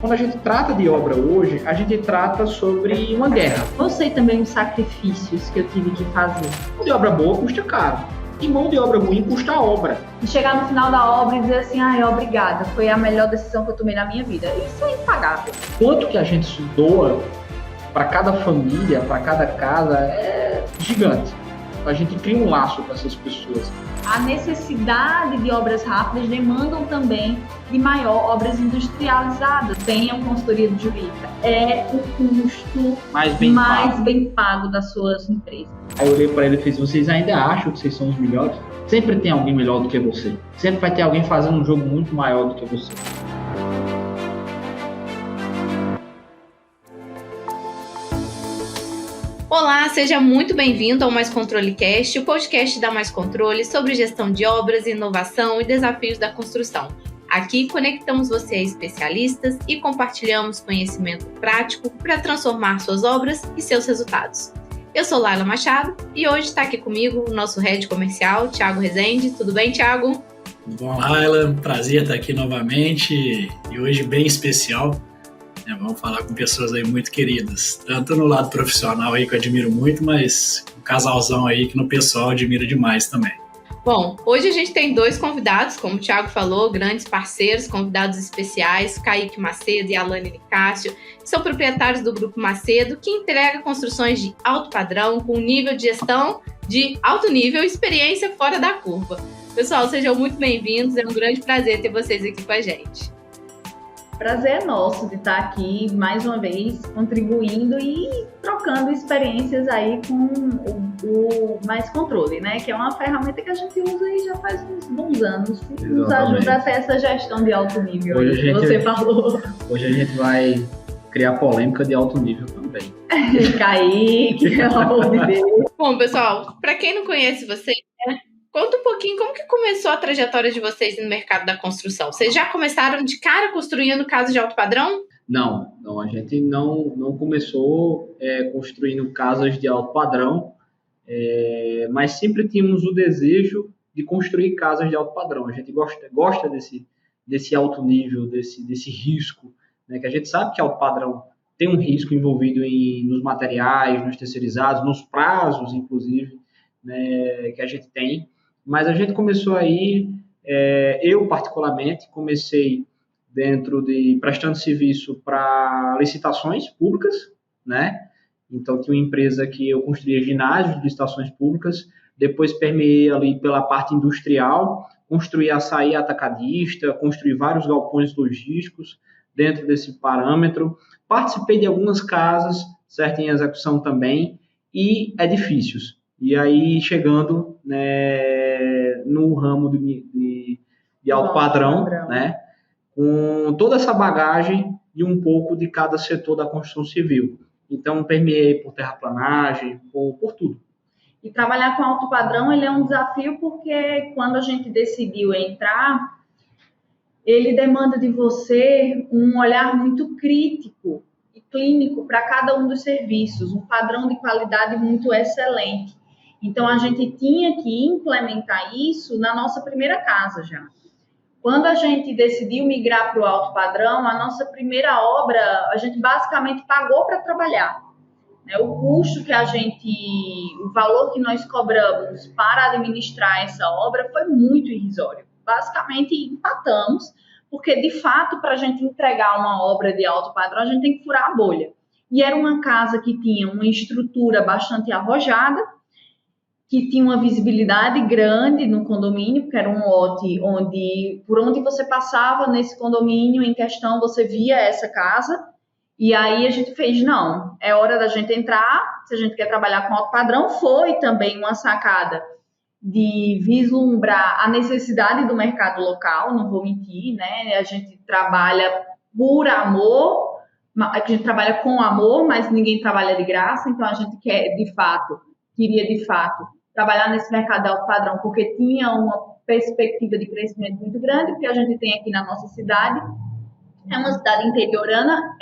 Quando a gente trata de obra hoje, a gente trata sobre uma guerra. Eu sei também os sacrifícios que eu tive que fazer. Mão de obra boa custa caro. E mão de obra ruim custa a obra. E chegar no final da obra e dizer assim, ai, obrigada, foi a melhor decisão que eu tomei na minha vida. Isso é impagável. Quanto que a gente doa para cada família, para cada casa, é gigante. A gente cria um laço com essas pessoas. A necessidade de obras rápidas demandam também de maior obras industrializadas. Tenham consultoria jurídica. É o custo mais bem pago das suas empresas. Aí eu olhei para ele e fiz, vocês ainda acham que vocês são os melhores? Sempre tem alguém melhor do que você. Sempre vai ter alguém fazendo um jogo muito maior do que você. Olá, seja muito bem-vindo ao Mais Controle Cast, o podcast da Mais Controle sobre gestão de obras, inovação e desafios da construção. Aqui conectamos você a especialistas e compartilhamos conhecimento prático para transformar suas obras e seus resultados. Eu sou Laila Machado e hoje está aqui comigo o nosso head comercial, Thiago Rezende. Tudo bem, Thiago? Tudo bom, Laila? Prazer estar aqui novamente e hoje bem especial. Vamos falar com pessoas aí muito queridas, tanto no lado profissional aí que eu admiro muito, mas um casalzão aí que no pessoal admiro demais também. Bom, hoje a gente tem dois convidados, como o Thiago falou, grandes parceiros, convidados especiais, Kaique Macedo e Alane Nicásio, que são proprietários do Grupo Macedo, que entrega construções de alto padrão, com nível de gestão de alto nível e experiência fora da curva. Pessoal, sejam muito bem-vindos, é um grande prazer ter vocês aqui com a gente. Prazer é nosso de estar aqui mais uma vez contribuindo e trocando experiências aí com o Mais Controle, né? Que é uma ferramenta que a gente usa e já faz uns bons anos. E nos ajuda a ter essa gestão de alto nível que você falou. Hoje a gente vai criar polêmica de alto nível também. Kaique, pelo amor de Deus. Bom, pessoal, para quem não conhece vocês, né? Conta um pouquinho como que começou a trajetória de vocês no mercado da construção. Vocês já começaram de cara construindo casas de alto padrão? Não, a gente não começou construindo casas de alto padrão, mas sempre tínhamos o desejo de construir casas de alto padrão. A gente gosta desse alto nível, desse risco, né? Que a gente sabe que alto padrão tem um risco envolvido nos materiais, nos terceirizados, nos prazos, inclusive, né, que a gente tem. Mas a gente começou aí, eu particularmente, comecei prestando serviço para licitações públicas, né? Então, tinha uma empresa que eu construía ginásios de licitações públicas, depois permeei ali pela parte industrial, construí açaí atacadista, construí vários galpões logísticos dentro desse parâmetro, participei de algumas casas, certo, em execução também, e edifícios. E aí, chegando, né, no ramo de alto padrão, né, com toda essa bagagem e um pouco de cada setor da construção civil. Então, permeei por terraplanagem, por tudo. E trabalhar com alto padrão, ele é um desafio porque quando a gente decidiu entrar, ele demanda de você um olhar muito crítico e clínico para cada um dos serviços, um padrão de qualidade muito excelente. Então, a gente tinha que implementar isso na nossa primeira casa já. Quando a gente decidiu migrar para o alto padrão, a nossa primeira obra, a gente basicamente pagou para trabalhar. O custo que o valor que nós cobramos para administrar essa obra foi muito irrisório. Basicamente, empatamos, porque, de fato, para a gente entregar uma obra de alto padrão, a gente tem que furar a bolha. E era uma casa que tinha uma estrutura bastante arrojada, que tinha uma visibilidade grande no condomínio, porque era um lote por onde você passava nesse condomínio em questão, você via essa casa, e aí a gente fez, não, é hora da gente entrar, se a gente quer trabalhar com alto padrão, foi também uma sacada de vislumbrar a necessidade do mercado local, não vou mentir, né, a gente trabalha por amor, a gente trabalha com amor, mas ninguém trabalha de graça, então a gente queria de fato, trabalhar nesse mercado de alto padrão, porque tinha uma perspectiva de crescimento muito grande, que a gente tem aqui na nossa cidade. É uma cidade interiorana?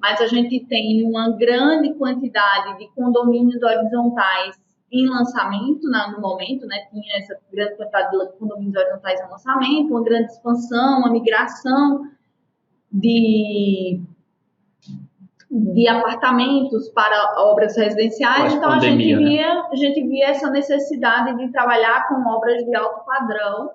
Mas a gente tem uma grande quantidade de condomínios horizontais em lançamento no momento, né? Tinha essa grande quantidade de condomínios horizontais em lançamento, uma grande expansão, uma migração de apartamentos para obras residenciais, então a gente via essa necessidade de trabalhar com obras de alto padrão,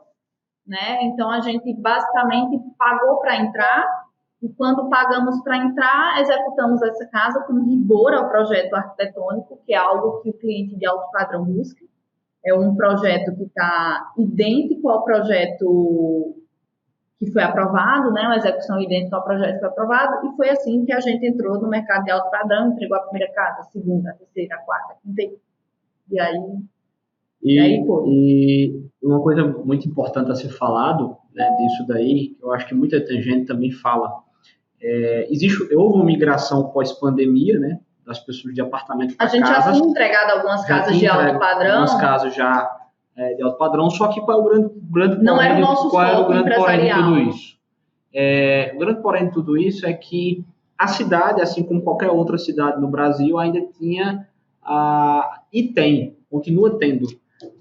né? Então a gente basicamente pagou para entrar, e quando pagamos para entrar, executamos essa casa com rigor ao projeto arquitetônico, que é algo que o cliente de alto padrão busca. É um projeto que está idêntico ao projeto que foi aprovado, né, uma execução idêntica ao projeto que foi aprovado, e foi assim que a gente entrou no mercado de alto padrão, entregou a primeira casa, a segunda, a terceira, a quarta, a quinta, e aí foi. E uma coisa muito importante a ser falado, né, disso daí, eu acho que muita gente também fala, houve uma migração pós-pandemia, né, das pessoas de apartamento para casas. A gente já tinha entregado algumas casas de alto padrão. Algumas casas já de alto padrão, só que qual é o grande não era o nosso foco empresarial. Porém de tudo isso? O grande porém de tudo isso é que a cidade, assim como qualquer outra cidade no Brasil, ainda tinha continua tendo,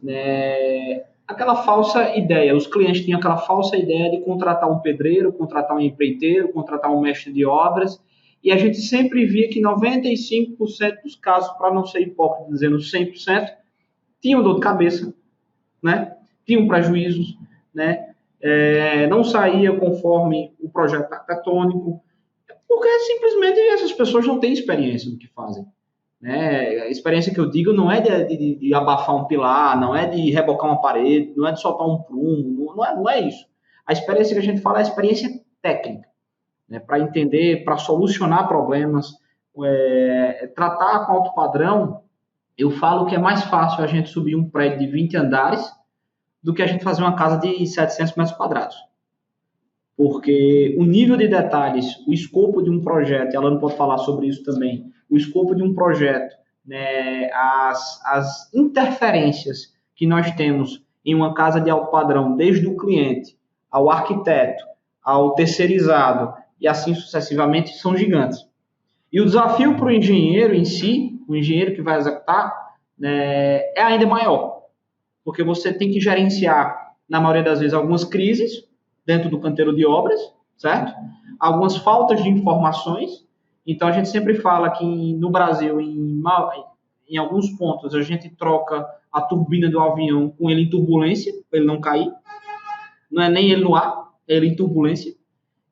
né, aquela falsa ideia. Os clientes tinham aquela falsa ideia de contratar um pedreiro, contratar um empreiteiro, contratar um mestre de obras, e a gente sempre via que 95% dos casos, para não ser hipócrita dizendo 100%, tinham dor de cabeça, né? Tinham prejuízos, né? Não saía conforme o projeto arquitetônico, porque simplesmente essas pessoas não têm experiência do que fazem. Né? A experiência que eu digo não é de abafar um pilar, não é de rebocar uma parede, não é de soltar um prumo, não é isso. A experiência que a gente fala é a experiência técnica, né? Para entender, para solucionar problemas, tratar com alto padrão. Eu falo que é mais fácil a gente subir um prédio de 20 andares do que a gente fazer uma casa de 700 metros quadrados. Porque o nível de detalhes, o escopo de um projeto, e a Alana pode falar sobre isso também, o escopo de um projeto, né, as interferências que nós temos em uma casa de alto padrão, desde o cliente ao arquiteto, ao terceirizado e assim sucessivamente, são gigantes. E o desafio para o engenheiro em si, o engenheiro que vai executar, né, é ainda maior, porque você tem que gerenciar, na maioria das vezes, algumas crises dentro do canteiro de obras, certo? Algumas faltas de informações. Então, a gente sempre fala que no Brasil, em alguns pontos, a gente troca a turbina do avião com ele em turbulência, para ele não cair. Não é nem ele no ar, é ele em turbulência.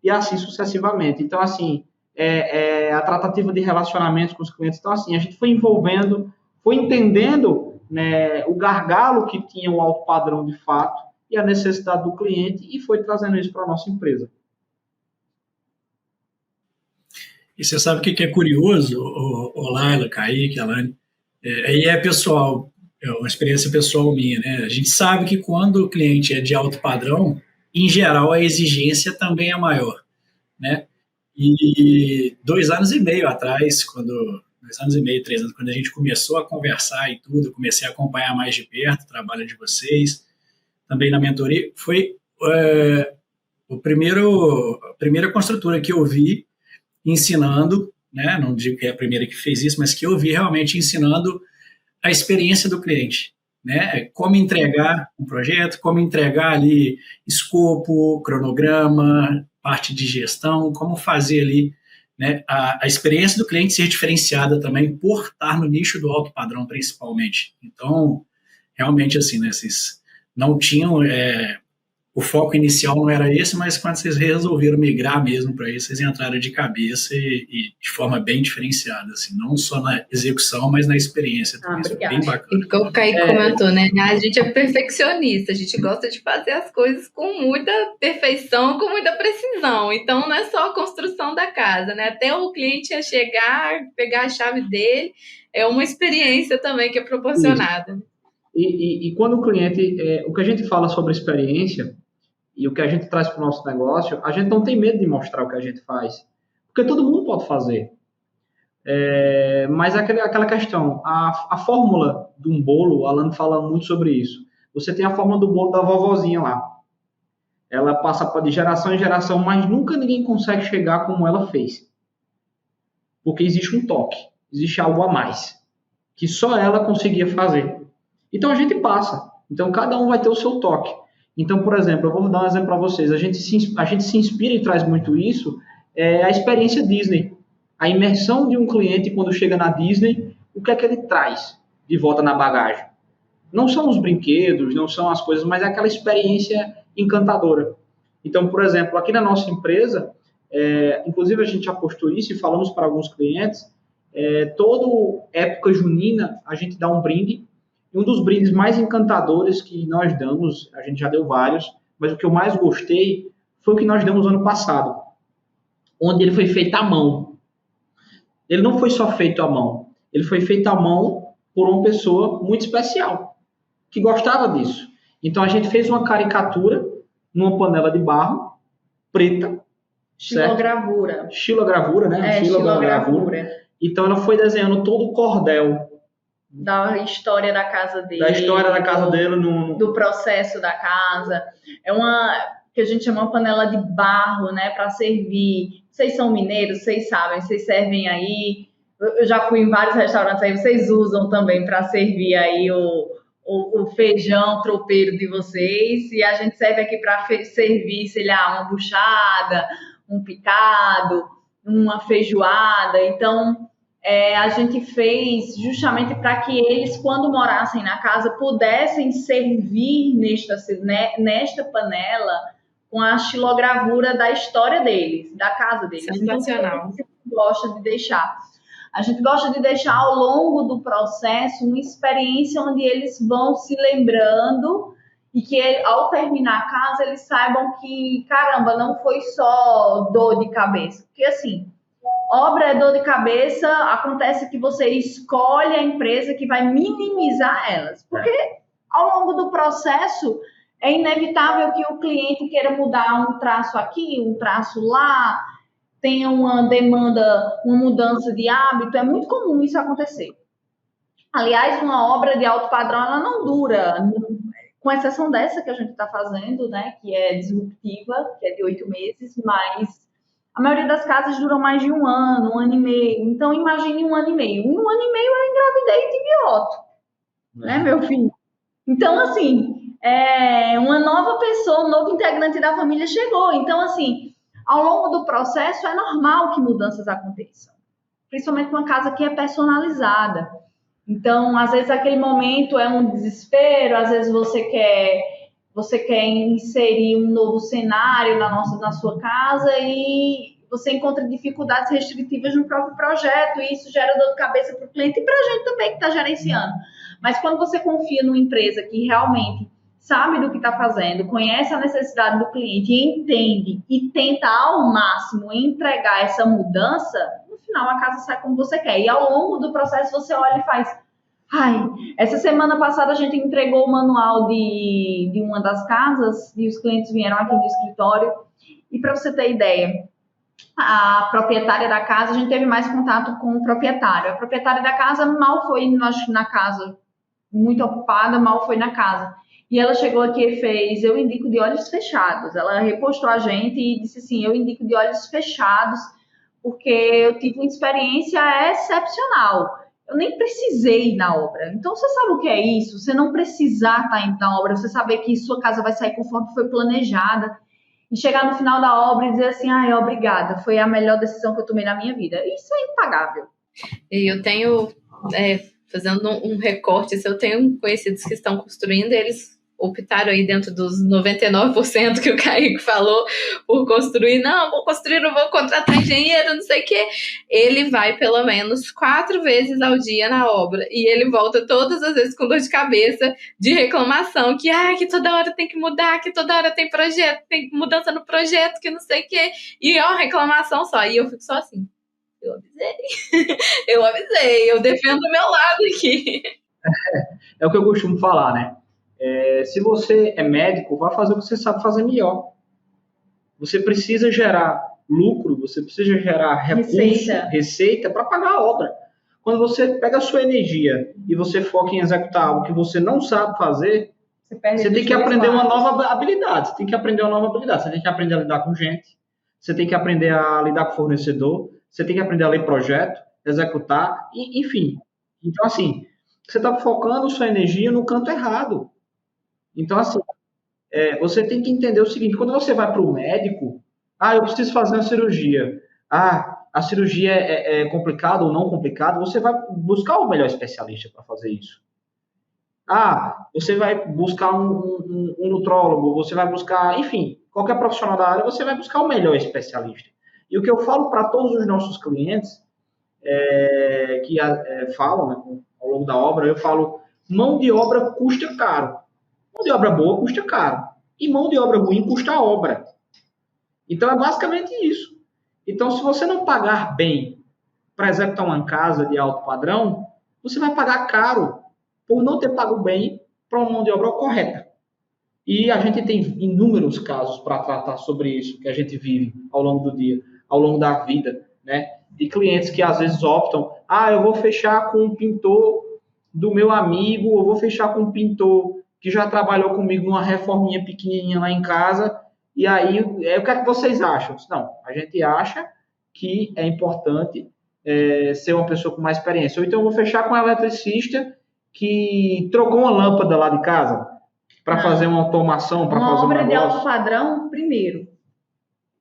E assim sucessivamente. Então, assim, a tratativa de relacionamentos com os clientes. Então, assim, a gente foi envolvendo, foi entendendo, né, o gargalo que tinha o alto padrão de fato e a necessidade do cliente e foi trazendo isso para a nossa empresa. E você sabe o que é curioso, Laila, Kaique, Alane? Aí é pessoal, é uma experiência pessoal minha, né? A gente sabe que quando o cliente é de alto padrão, em geral a exigência também é maior, né? E 2 anos e meio atrás, 2 anos e meio, 3 anos, quando a gente começou a conversar e tudo, eu comecei a acompanhar mais de perto o trabalho de vocês, também na mentoria, foi a primeira construtora que eu vi ensinando, né? Não digo que é a primeira que fez isso, mas que eu vi realmente ensinando a experiência do cliente, né? Como entregar um projeto, como entregar ali escopo, cronograma, parte de gestão, como fazer ali, né, a experiência do cliente ser diferenciada também por estar no nicho do alto padrão, principalmente. Então, realmente, assim, né, vocês não tinham... o foco inicial não era esse, mas quando vocês resolveram migrar mesmo para isso, vocês entraram de cabeça e de forma bem diferenciada, assim, não só na execução, mas na experiência. Isso é bem bacana. E como o Kaique comentou, né? A gente é perfeccionista, a gente gosta de fazer as coisas com muita perfeição, com muita precisão. Então, não é só a construção da casa, né? Até o cliente chegar, pegar a chave dele, é uma experiência também que é proporcionada. E quando o cliente, o que a gente fala sobre experiência e o que a gente traz para o nosso negócio, a gente não tem medo de mostrar o que a gente faz, porque todo mundo pode fazer. Mas aquela questão, a fórmula de um bolo, o Alan fala muito sobre isso. Você tem a fórmula do bolo da vovozinha lá. Ela passa de geração em geração, mas nunca ninguém consegue chegar como ela fez. Porque existe um toque, existe algo a mais, que só ela conseguia fazer. Então, a gente passa. Então, cada um vai ter o seu toque. Então, por exemplo, eu vou dar um exemplo para vocês. A gente se inspira e traz muito isso é a experiência Disney. A imersão de um cliente quando chega na Disney, o que é que ele traz de volta na bagagem? Não são os brinquedos, não são as coisas, mas é aquela experiência encantadora. Então, por exemplo, aqui na nossa empresa, inclusive a gente já postou isso e falamos para alguns clientes, toda época junina a gente dá um brinde, e um dos brindes mais encantadores que nós damos, a gente já deu vários, mas o que eu mais gostei foi o que nós demos ano passado, onde ele foi feito à mão. Ele não foi só feito à mão, ele foi feito à mão por uma pessoa muito especial, que gostava disso. Então a gente fez uma caricatura numa panela de barro, preta, Xilogravura. Xilogravura, né? Xilogravura. Então ela foi desenhando todo o cordel da história da casa dele. Da história da casa dele. Do processo da casa. É uma que a gente chama uma panela de barro, né? Para servir. Vocês são mineiros, vocês sabem, vocês servem aí. Eu já fui em vários restaurantes aí, vocês usam também para servir aí o feijão tropeiro de vocês. E a gente serve aqui para servir, sei lá, uma buchada, um picado, uma feijoada. Então, a gente fez justamente para que eles, quando morassem na casa, pudessem servir nesta panela com a xilogravura da história deles, da casa deles. Sensacional. A gente gosta de deixar ao longo do processo uma experiência onde eles vão se lembrando e que ao terminar a casa eles saibam que, caramba, não foi só dor de cabeça. Porque assim, obra é dor de cabeça, acontece que você escolhe a empresa que vai minimizar elas. Porque ao longo do processo é inevitável que o cliente queira mudar um traço aqui, um traço lá, tenha uma demanda, uma mudança de hábito. É muito comum isso acontecer. Aliás, uma obra de alto padrão, ela não dura, com exceção dessa que a gente está fazendo, né, que é disruptiva, que é de 8 meses, mas a maioria das casas duram mais de 1 ano, 1 ano e meio. Então, imagine 1 ano e meio. 1 ano e meio eu engravidei e tive Otto, né, meu filho? Então, assim, uma nova pessoa, um novo integrante da família chegou. Então, assim, ao longo do processo é normal que mudanças aconteçam. Principalmente uma casa que é personalizada. Então, às vezes, aquele momento é um desespero, às vezes você quer inserir um novo cenário na sua casa e você encontra dificuldades restritivas no próprio projeto e isso gera dor de cabeça para o cliente e para a gente também que está gerenciando. Mas quando você confia numa empresa que realmente sabe do que está fazendo, conhece a necessidade do cliente, entende e tenta ao máximo entregar essa mudança, no final a casa sai como você quer. E ao longo do processo você olha e faz... essa semana passada a gente entregou o manual de uma das casas e os clientes vieram aqui no escritório. E para você ter ideia, a proprietária da casa, a gente teve mais contato com o proprietário. A proprietária da casa mal foi na casa, muito ocupada, mal foi na casa. E ela chegou aqui e fez, eu indico de olhos fechados. Ela repostou a gente e disse assim, eu indico de olhos fechados, porque eu tive uma experiência excepcional. Eu nem precisei ir na obra. Então, você sabe o que é isso? Você não precisar estar indo na obra, você saber que sua casa vai sair conforme foi planejada. E chegar no final da obra e dizer assim, obrigada, foi a melhor decisão que eu tomei na minha vida. Isso é impagável. E eu tenho, fazendo um recorte, eu tenho conhecidos que estão construindo, eles optaram aí dentro dos 99% que o Kaique falou por construir. Não, vou construir, não vou contratar engenheiro, não sei o quê. Ele vai pelo menos 4 vezes ao dia na obra e ele volta todas as vezes com dor de cabeça, de reclamação, que toda hora tem que mudar, que toda hora tem projeto, tem mudança no projeto, que não sei o quê. E é uma reclamação só. E eu fico só assim, eu avisei, eu defendo o meu lado aqui. É o que eu costumo falar, né? Se você é médico, vai fazer o que você sabe fazer melhor. Você precisa gerar lucro, você precisa gerar recurso, receita para pagar a obra. Quando você pega a sua energia e você foca em executar algo que você não sabe fazer, você tem que aprender uma nova habilidade. Você tem que aprender a lidar com gente, você tem que aprender a lidar com fornecedor, você tem que aprender a ler projeto, executar, enfim. Então, assim, você está focando sua energia no canto errado. Então, assim, você tem que entender o seguinte, quando você vai para o médico, Ah, eu preciso fazer uma cirurgia. Ah, a cirurgia é complicada ou não complicada, você vai buscar o melhor especialista para fazer isso. Ah, você vai buscar um nutrólogo, você vai buscar, enfim, qualquer profissional da área, você vai buscar o melhor especialista. E o que eu falo para todos os nossos clientes que falam, né, ao longo da obra, eu falo, mão de obra custa caro. Mão de obra boa custa caro. E mão de obra ruim custa obra. Então é basicamente isso. Então, se você não pagar bem para executar uma casa de alto padrão, você vai pagar caro por não ter pago bem para uma mão de obra correta. E a gente tem inúmeros casos para tratar sobre isso que a gente vive ao longo do dia, ao longo da vida, né? De clientes que às vezes optam, eu vou fechar com um pintor do meu amigo, eu vou fechar com um pintor que já trabalhou comigo numa reforminha pequenininha lá em casa, e aí, o que é que vocês acham? Não, a gente acha que é importante ser uma pessoa com mais experiência. Ou então eu vou fechar com um eletricista que trocou uma lâmpada lá de casa para fazer uma automação, para fazer um obra de negócio. alto padrão, primeiro,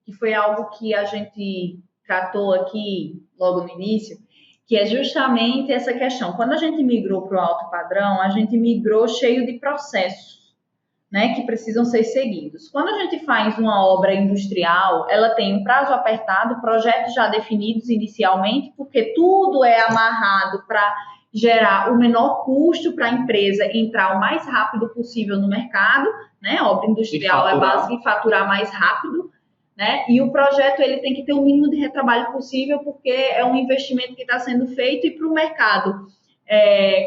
que foi algo que a gente tratou aqui logo no início, que é justamente essa questão. Quando a gente migrou para o alto padrão, a gente migrou cheio de processos, né, que precisam ser seguidos. Quando a gente faz uma obra industrial, ela tem um prazo apertado, projetos já definidos inicialmente, porque tudo é amarrado para gerar o menor custo para a empresa entrar o mais rápido possível no mercado, né? Obra industrial é básica em faturar mais rápido, né? E o projeto ele tem que ter o mínimo de retrabalho possível, porque é um investimento que está sendo feito e para o mercado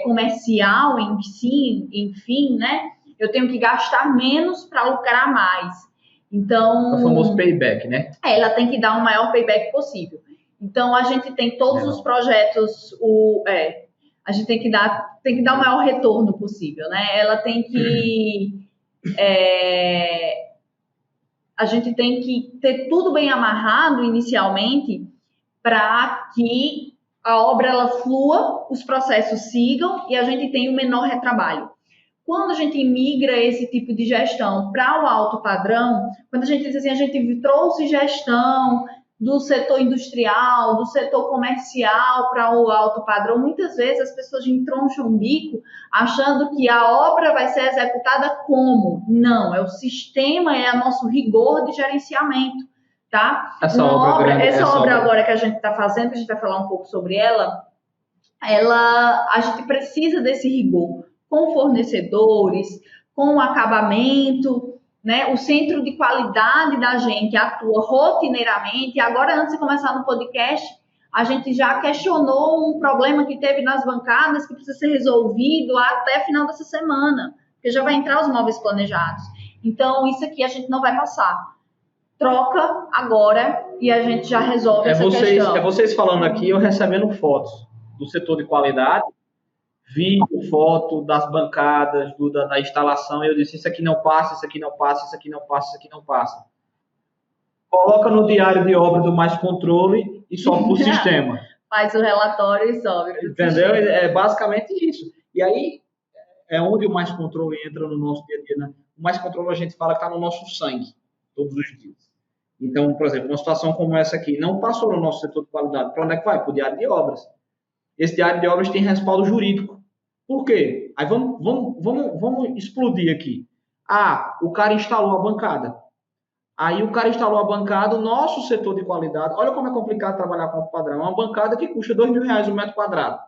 comercial em si, enfim, né? Eu tenho que gastar menos para lucrar mais. Então, o famoso payback, né? Ela tem que dar o maior payback possível. Então, a gente tem todos os projetos, a gente tem que dar o maior retorno possível, né? Ela tem que... a gente tem que ter tudo bem amarrado inicialmente para que a obra ela flua, os processos sigam e a gente tenha o menor retrabalho. Quando a gente migra esse tipo de gestão para o alto padrão, quando a gente diz assim, a gente trouxe gestão do setor industrial, do setor comercial para o alto padrão, muitas vezes as pessoas entroncham o bico achando que a obra vai ser executada como? Não, é o sistema, é o nosso rigor de gerenciamento, tá? Essa obra agora que a gente está fazendo, que a gente vai falar um pouco sobre ela, a gente precisa desse rigor com fornecedores, com acabamento, né? O centro de qualidade da gente atua rotineiramente. Agora, antes de começar no podcast, a gente já questionou um problema que teve nas bancadas que precisa ser resolvido até final dessa semana, porque já vai entrar os móveis planejados. Então, isso aqui a gente não vai passar. Troca agora e a gente já resolve essa questão. É vocês falando aqui, eu recebendo fotos do setor de qualidade, vídeo, foto das bancadas, da instalação, e eu disse, isso aqui não passa, isso aqui não passa, isso aqui não passa, isso aqui não passa. Coloca no diário de obra do Mais Controle e sobe para o sistema. Faz o relatório e sobe para o Entendeu? sistema. É basicamente isso. E aí, é onde o Mais Controle entra no nosso dia a dia, né? O Mais Controle a gente fala que está no nosso sangue, todos os dias. Então, por exemplo, uma situação como essa aqui, não passou no nosso setor de qualidade, para onde é que vai? Para o diário de obras. Esse diário de obras tem respaldo jurídico. Por quê? Aí vamos explodir aqui. O cara instalou a bancada. Aí o cara instalou a bancada, o nosso setor de qualidade, olha como é complicado trabalhar com o padrão. É uma bancada que custa R$2.000 um metro quadrado.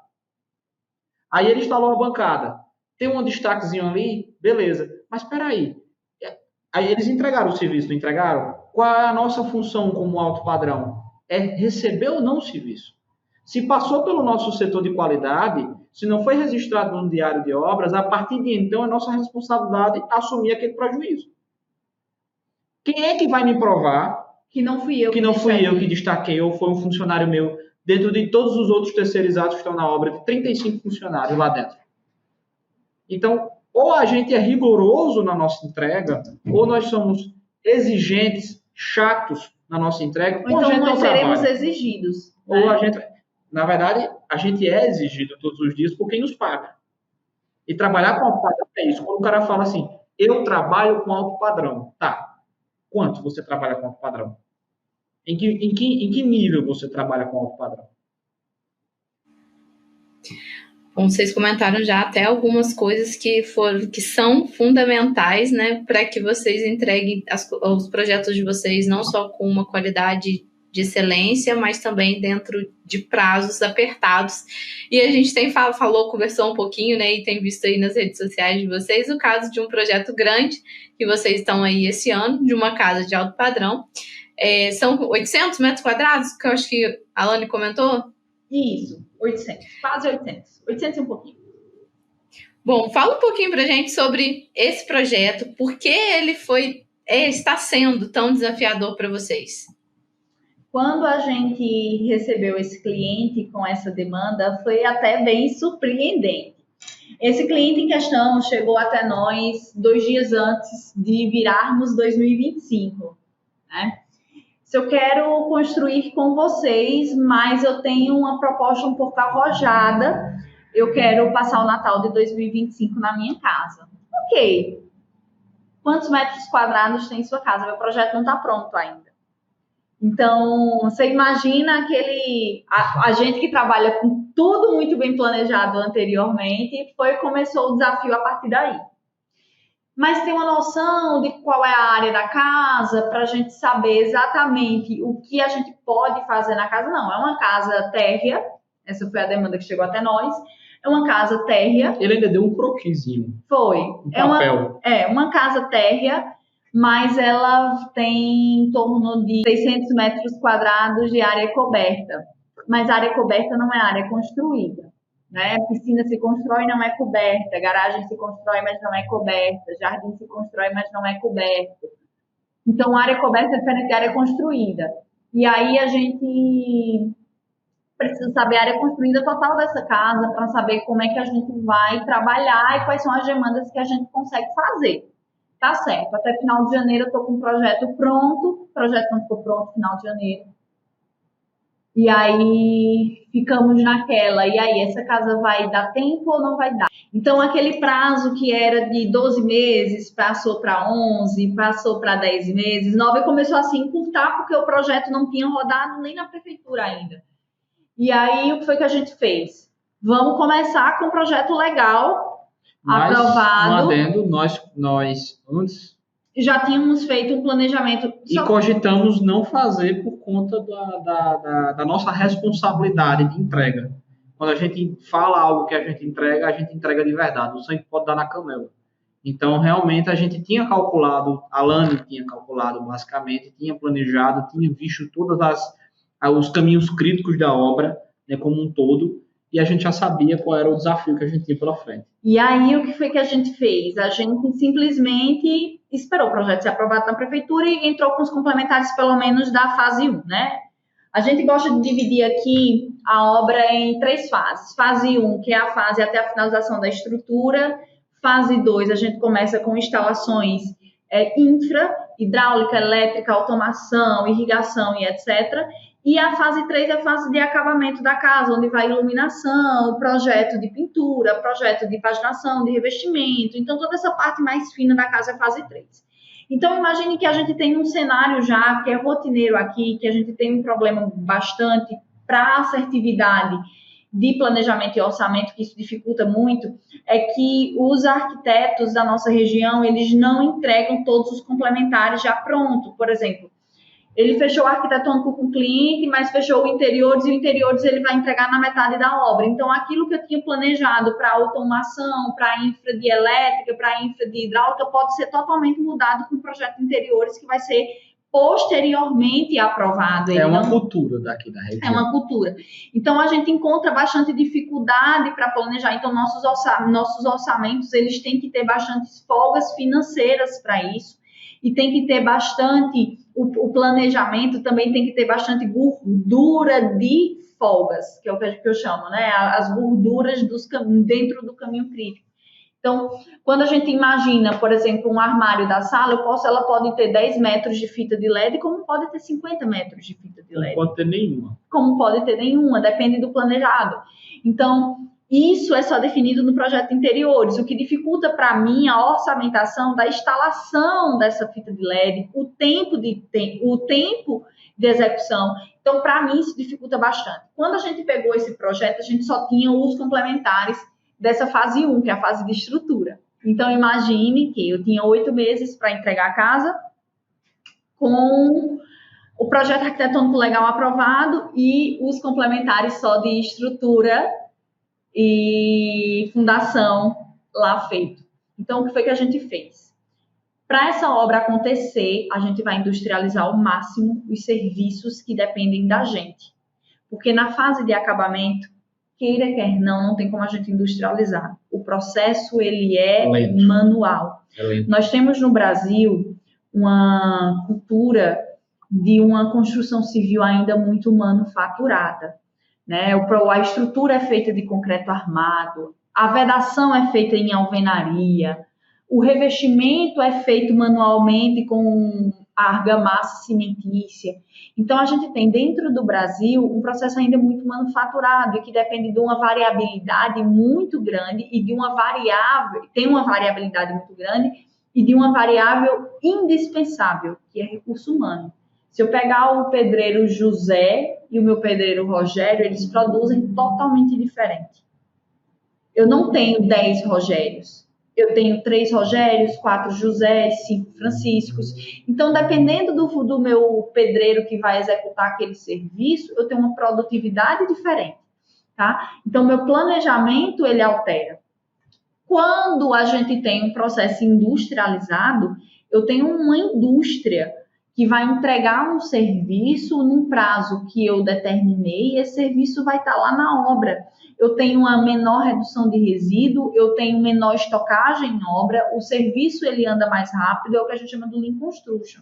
Aí ele instalou a bancada. Tem um destaquezinho ali, beleza. Mas espera aí. Aí eles entregaram o serviço, não entregaram? Qual é a nossa função como alto padrão? É receber ou não o serviço. Se passou pelo nosso setor de qualidade, se não foi registrado no diário de obras, a partir de então é nossa responsabilidade assumir aquele prejuízo. Quem é que vai me provar que não fui eu que destaquei ou foi um funcionário meu dentro de todos os outros terceirizados que estão na obra, de 35 funcionários lá dentro? Então, ou a gente é rigoroso na nossa entrega, ou nós somos exigentes, chatos na nossa entrega, ou então nós seremos exigidos. Né? Ou a gente... Na verdade, a gente é exigido todos os dias por quem nos paga. E trabalhar com alto padrão é isso. Quando o cara fala assim, eu trabalho com alto padrão. Tá. Quanto você trabalha com alto padrão? Em que nível você trabalha com alto padrão? Bom, vocês comentaram já até algumas coisas que são fundamentais, né, para que vocês entreguem os projetos de vocês não só com uma qualidade de excelência, mas também dentro de prazos apertados. E a gente conversou um pouquinho, né, e tem visto aí nas redes sociais de vocês o caso de um projeto grande que vocês estão aí esse ano, de uma casa de alto padrão. São 800 metros quadrados, que eu acho que a Alane comentou? Isso, 800, quase 800. 800 e um pouquinho. Bom, fala um pouquinho pra gente sobre esse projeto, por que ele está sendo tão desafiador para vocês? Quando a gente recebeu esse cliente com essa demanda, foi até bem surpreendente. Esse cliente em questão chegou até nós 2 dias antes de virarmos 2025, né? Se eu quero construir com vocês, mas eu tenho uma proposta um pouco arrojada, eu quero passar o Natal de 2025 na minha casa. Ok. Quantos metros quadrados tem sua casa? Meu projeto não está pronto ainda. Então, você imagina a gente que trabalha com tudo muito bem planejado anteriormente, começou o desafio a partir daí. Mas tem uma noção de qual é a área da casa, para a gente saber exatamente o que a gente pode fazer na casa. Não, é uma casa térrea, essa foi a demanda que chegou até nós, é uma casa térrea. Ele ainda deu um croquisinho. Foi. Um papel. Uma casa térrea, mas ela tem em torno de 600 metros quadrados de área coberta. Mas área coberta não é área construída, né? Piscina se constrói, não é coberta. Garagem se constrói, mas não é coberta. Jardim se constrói, mas não é coberto. Então, área coberta é diferente de área construída. E aí a gente precisa saber a área construída total dessa casa para saber como é que a gente vai trabalhar e quais são as demandas que a gente consegue fazer. Tá certo, até final de janeiro eu estou com o projeto pronto, o projeto não ficou pronto no final de janeiro. E aí ficamos naquela, e aí essa casa vai dar tempo ou não vai dar? Então aquele prazo que era de 12 meses passou para 11, passou para 10 meses, 9 começou a se encurtar porque o projeto não tinha rodado nem na prefeitura ainda. E aí o que foi que a gente fez? Vamos começar com um projeto legal, aprovado. Um adendo, nós antes já tínhamos feito um planejamento. E cogitamos não fazer por conta da nossa responsabilidade de entrega. Quando a gente fala algo que a gente entrega de verdade. O sangue pode dar na canela. Então, realmente, a gente tinha calculado, a Alane tinha calculado basicamente, tinha planejado, tinha visto todos os caminhos críticos da obra, né, como um todo, e a gente já sabia qual era o desafio que a gente tinha pela frente. E aí, o que foi que a gente fez? A gente simplesmente esperou o projeto ser aprovado na prefeitura e entrou com os complementares, pelo menos, da fase 1, né? A gente gosta de dividir aqui a obra em 3 fases. Fase 1, que é a fase até a finalização da estrutura. Fase 2, a gente começa com instalações infra, hidráulica, elétrica, automação, irrigação e etc., e a fase 3 é a fase de acabamento da casa, onde vai iluminação, projeto de pintura, projeto de paginação, de revestimento. Então, toda essa parte mais fina da casa é a fase 3. Então, imagine que a gente tem um cenário já que é rotineiro aqui, que a gente tem um problema bastante para assertividade de planejamento e orçamento, que isso dificulta muito, é que os arquitetos da nossa região, eles não entregam todos os complementares já pronto. Por exemplo, ele fechou o arquitetônico com o cliente, mas fechou o interiores, e o interiores ele vai entregar na metade da obra. Então, aquilo que eu tinha planejado para automação, para infra de elétrica, para infra de hidráulica, pode ser totalmente mudado com o projeto de interiores, que vai ser posteriormente aprovado. É uma cultura daqui da região. É uma cultura. Então, a gente encontra bastante dificuldade para planejar. Então, nossos orçamentos, eles têm que ter bastantes folgas financeiras para isso. E tem que ter bastante, o planejamento também tem que ter bastante gordura de folgas, que é o que eu chamo, né? As gorduras dentro do caminho crítico. Então, quando a gente imagina, por exemplo, um armário da sala, ela pode ter 10 metros de fita de LED, como pode ter 50 metros de fita de LED. Não pode ter nenhuma. Como pode ter nenhuma, depende do planejado. Então, isso é só definido no projeto de interiores, o que dificulta para mim a orçamentação da instalação dessa fita de LED, o tempo de execução. Então, para mim, isso dificulta bastante. Quando a gente pegou esse projeto, a gente só tinha os complementares dessa fase 1, que é a fase de estrutura. Então, imagine que eu tinha 8 meses para entregar a casa, com o projeto arquitetônico legal aprovado e os complementares só de estrutura e fundação lá feito. Então, o que foi que a gente fez? Para essa obra acontecer, a gente vai industrializar ao máximo os serviços que dependem da gente. Porque na fase de acabamento, queira quer não tem como a gente industrializar. O processo, ele é manual. Nós temos no Brasil uma cultura de uma construção civil ainda muito manufaturada, né? A estrutura é feita de concreto armado, a vedação é feita em alvenaria, o revestimento é feito manualmente com argamassa cimentícia. Então, a gente tem dentro do Brasil um processo ainda muito manufaturado e que depende de uma variabilidade muito grande e de uma variável, tem uma variabilidade muito grande e de uma variável indispensável, que é recurso humano. Se eu pegar o pedreiro José e o meu pedreiro Rogério, eles produzem totalmente diferente. Eu não tenho 10 Rogérios. Eu tenho 3 Rogérios, 4 José, 5 Franciscos. Então, dependendo do meu pedreiro que vai executar aquele serviço, eu tenho uma produtividade diferente, tá? Então, meu planejamento, ele altera. Quando a gente tem um processo industrializado, eu tenho uma indústria que vai entregar um serviço num prazo que eu determinei e esse serviço vai estar lá na obra. Eu tenho uma menor redução de resíduo, eu tenho menor estocagem em obra, o serviço ele anda mais rápido, é o que a gente chama do Lean Construction.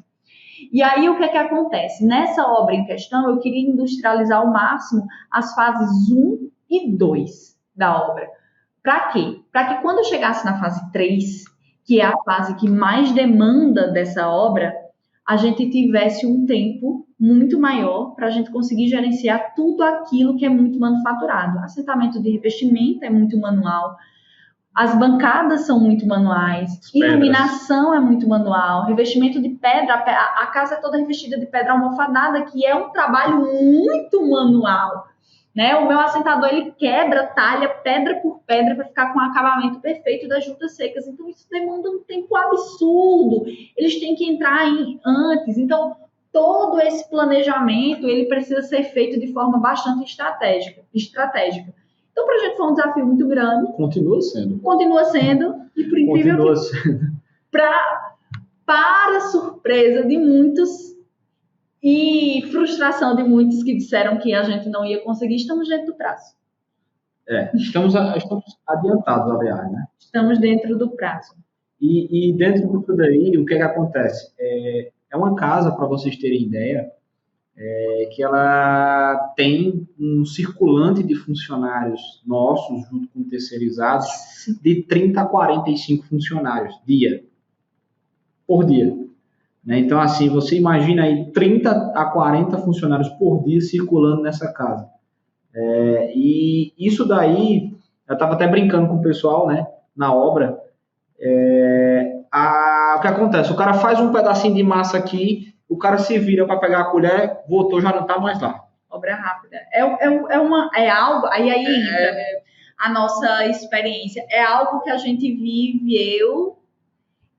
E aí o que é que acontece? Nessa obra em questão, eu queria industrializar ao máximo as fases 1 e 2 da obra. Para quê? Para que quando eu chegasse na fase 3, que é a fase que mais demanda dessa obra, a gente tivesse um tempo muito maior para a gente conseguir gerenciar tudo aquilo que é muito manufaturado. Assentamento de revestimento é muito manual, as bancadas são muito manuais, iluminação é muito manual, revestimento de pedra, a casa é toda revestida de pedra almofadada, que é um trabalho muito manual, né? O meu assentador, ele quebra, talha pedra por pedra para ficar com o acabamento perfeito das juntas secas. Então, isso demanda um tempo absurdo. Eles têm que entrar aí antes. Então, todo esse planejamento, ele precisa ser feito de forma bastante estratégica. Então, para a gente foi um desafio muito grande. Continua sendo. E por incrível para surpresa de muitos, e frustração de muitos que disseram que a gente não ia conseguir, estamos dentro do prazo. Estamos adiantados, aliás, né? Estamos dentro do prazo. E dentro do tudo aí, o que acontece? É uma casa, para vocês terem ideia, que ela tem um circulante de funcionários nossos, junto com terceirizados, de 30 a 45 funcionários por dia. Então, assim, você imagina aí 30 a 40 funcionários por dia circulando nessa casa. E isso daí, eu estava até brincando com o pessoal, né, na obra. O que acontece? O cara faz um pedacinho de massa aqui, o cara se vira para pegar a colher, voltou, já não está mais lá. Obra rápida. É algo, aí entra a nossa experiência. É algo que a gente viveu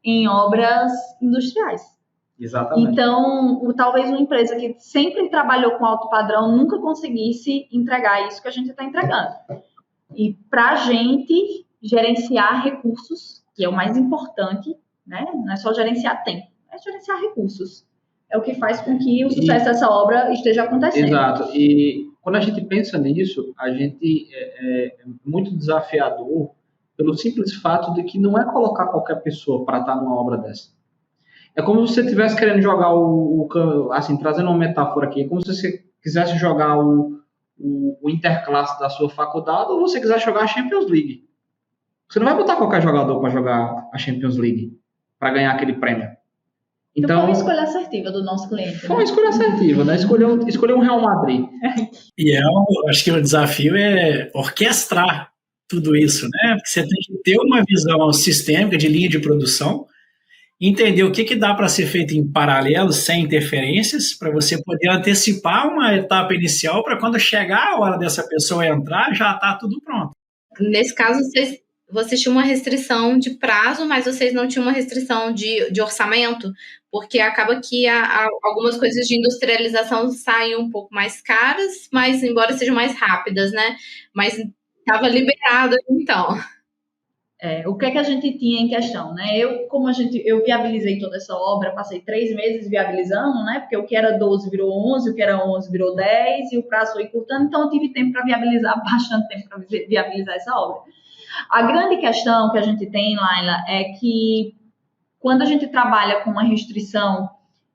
em obras industriais. Exatamente. Então, talvez uma empresa que sempre trabalhou com alto padrão nunca conseguisse entregar isso que a gente está entregando. E para a gente gerenciar recursos, que é o mais importante, né? Não é só gerenciar tempo, é gerenciar recursos. É o que faz com que o sucesso dessa obra esteja acontecendo. Exato. E quando a gente pensa nisso, a gente é muito desafiador pelo simples fato de que não é colocar qualquer pessoa para estar numa obra dessa. É como se você estivesse querendo jogar assim, trazendo uma metáfora aqui, é como se você quisesse jogar o interclasse da sua faculdade ou você quisesse jogar a Champions League. Você não vai botar qualquer jogador para jogar a Champions League, para ganhar aquele prêmio. Então, foi uma escolha assertiva do nosso cliente. Foi uma escolha assertiva, né? Escolheu um Real Madrid. E acho que o desafio é orquestrar tudo isso, né? Porque você tem que ter uma visão sistêmica de linha de produção entender o que dá para ser feito em paralelo, sem interferências, para você poder antecipar uma etapa inicial para quando chegar a hora dessa pessoa entrar, já está tudo pronto. Nesse caso, vocês tinham uma restrição de prazo, mas vocês não tinham uma restrição de orçamento, porque acaba que algumas coisas de industrialização saem um pouco mais caras, mas embora sejam mais rápidas, né? Mas estava liberado, então. O que é que a gente tinha em questão, né? Eu viabilizei toda essa obra, passei 3 meses viabilizando, né? Porque o que era 12 virou 11, o que era 11 virou 10, e o prazo foi curtando, então eu tive tempo para viabilizar, bastante tempo para viabilizar essa obra. A grande questão que a gente tem, Laila, é que quando a gente trabalha com uma restrição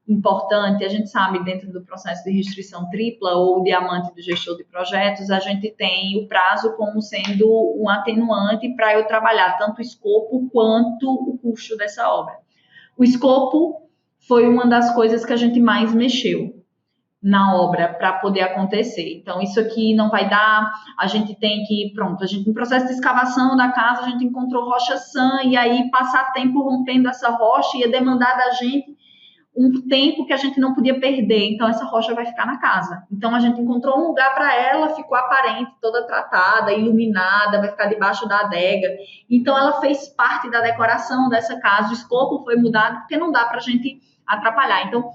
importante, a gente sabe, dentro do processo de restrição tripla ou diamante do gestor de projetos, a gente tem o prazo como sendo um atenuante para eu trabalhar tanto o escopo quanto o custo dessa obra. O escopo foi uma das coisas que a gente mais mexeu na obra para poder acontecer. Então, isso aqui não vai dar, a gente tem que, no processo de escavação da casa, a gente encontrou rocha sã, e aí passar tempo rompendo essa rocha ia demandar da gente um tempo que a gente não podia perder, então essa rocha vai ficar na casa. Então a gente encontrou um lugar para ela, ficou aparente, toda tratada, iluminada, vai ficar debaixo da adega. Então ela fez parte da decoração dessa casa, o escopo foi mudado, porque não dá para a gente atrapalhar. Então,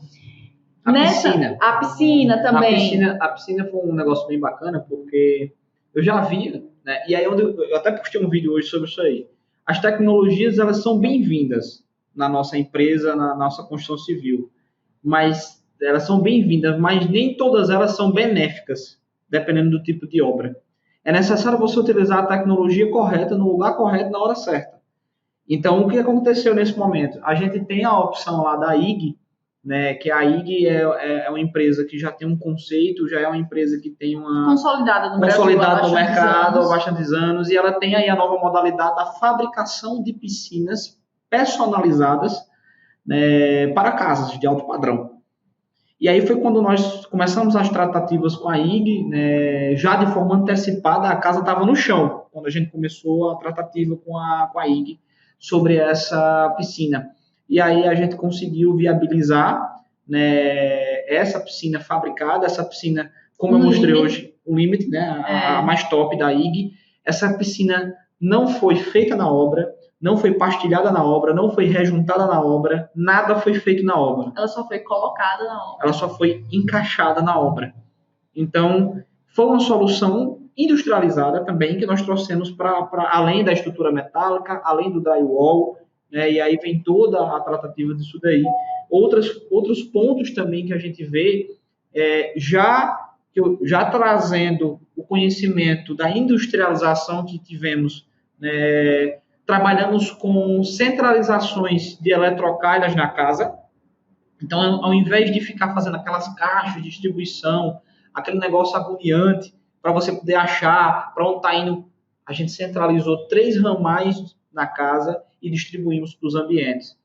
a piscina também. A piscina foi um negócio bem bacana, porque eu já vi, né? E aí eu até postei um vídeo hoje sobre isso aí. As tecnologias, elas são bem-vindas na nossa empresa, na nossa construção civil, mas elas são bem-vindas, mas nem todas elas são benéficas, dependendo do tipo de obra. É necessário você utilizar a tecnologia correta, no lugar correto, na hora certa. Então, o que aconteceu nesse momento? A gente tem a opção lá da IG, né, que a IG é uma empresa que já tem um conceito, já é uma empresa que tem uma... Consolidada no mercado há bastantes anos, e ela tem aí a nova modalidade da fabricação de piscinas personalizadas, né, para casas de alto padrão. E aí foi quando nós começamos as tratativas com a IG, né, já de forma antecipada, a casa estava no chão, quando a gente começou a tratativa com a IG sobre essa piscina. E aí a gente conseguiu viabilizar, né, essa piscina fabricada, essa piscina, como eu mostrei hoje, o limite, né, a mais top da IG. Essa piscina não foi feita na obra, não foi pastilhada na obra, não foi rejuntada na obra, nada foi feito na obra. Ela só foi colocada na obra. Ela só foi encaixada na obra. Então, foi uma solução industrializada também que nós trouxemos para além da estrutura metálica, além do drywall, né, e aí vem toda a tratativa disso daí. Outros pontos também que a gente vê, já trazendo o conhecimento da industrialização que tivemos, né, trabalhamos com centralizações de eletrocalhas na casa. Então, ao invés de ficar fazendo aquelas caixas de distribuição, aquele negócio agoniante para você poder achar para onde está indo, a gente centralizou 3 ramais na casa e distribuímos para os ambientes.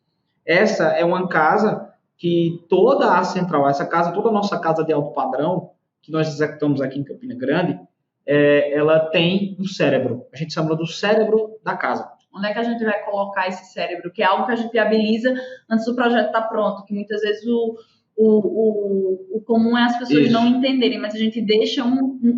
Essa é uma casa que toda a nossa casa de alto padrão, que nós executamos aqui em Campina Grande, ela tem um cérebro. A gente chama do cérebro da casa. Onde é que a gente vai colocar esse cérebro? Que é algo que a gente viabiliza antes do projeto estar pronto, que muitas vezes o comum é as pessoas não entenderem, mas a gente deixa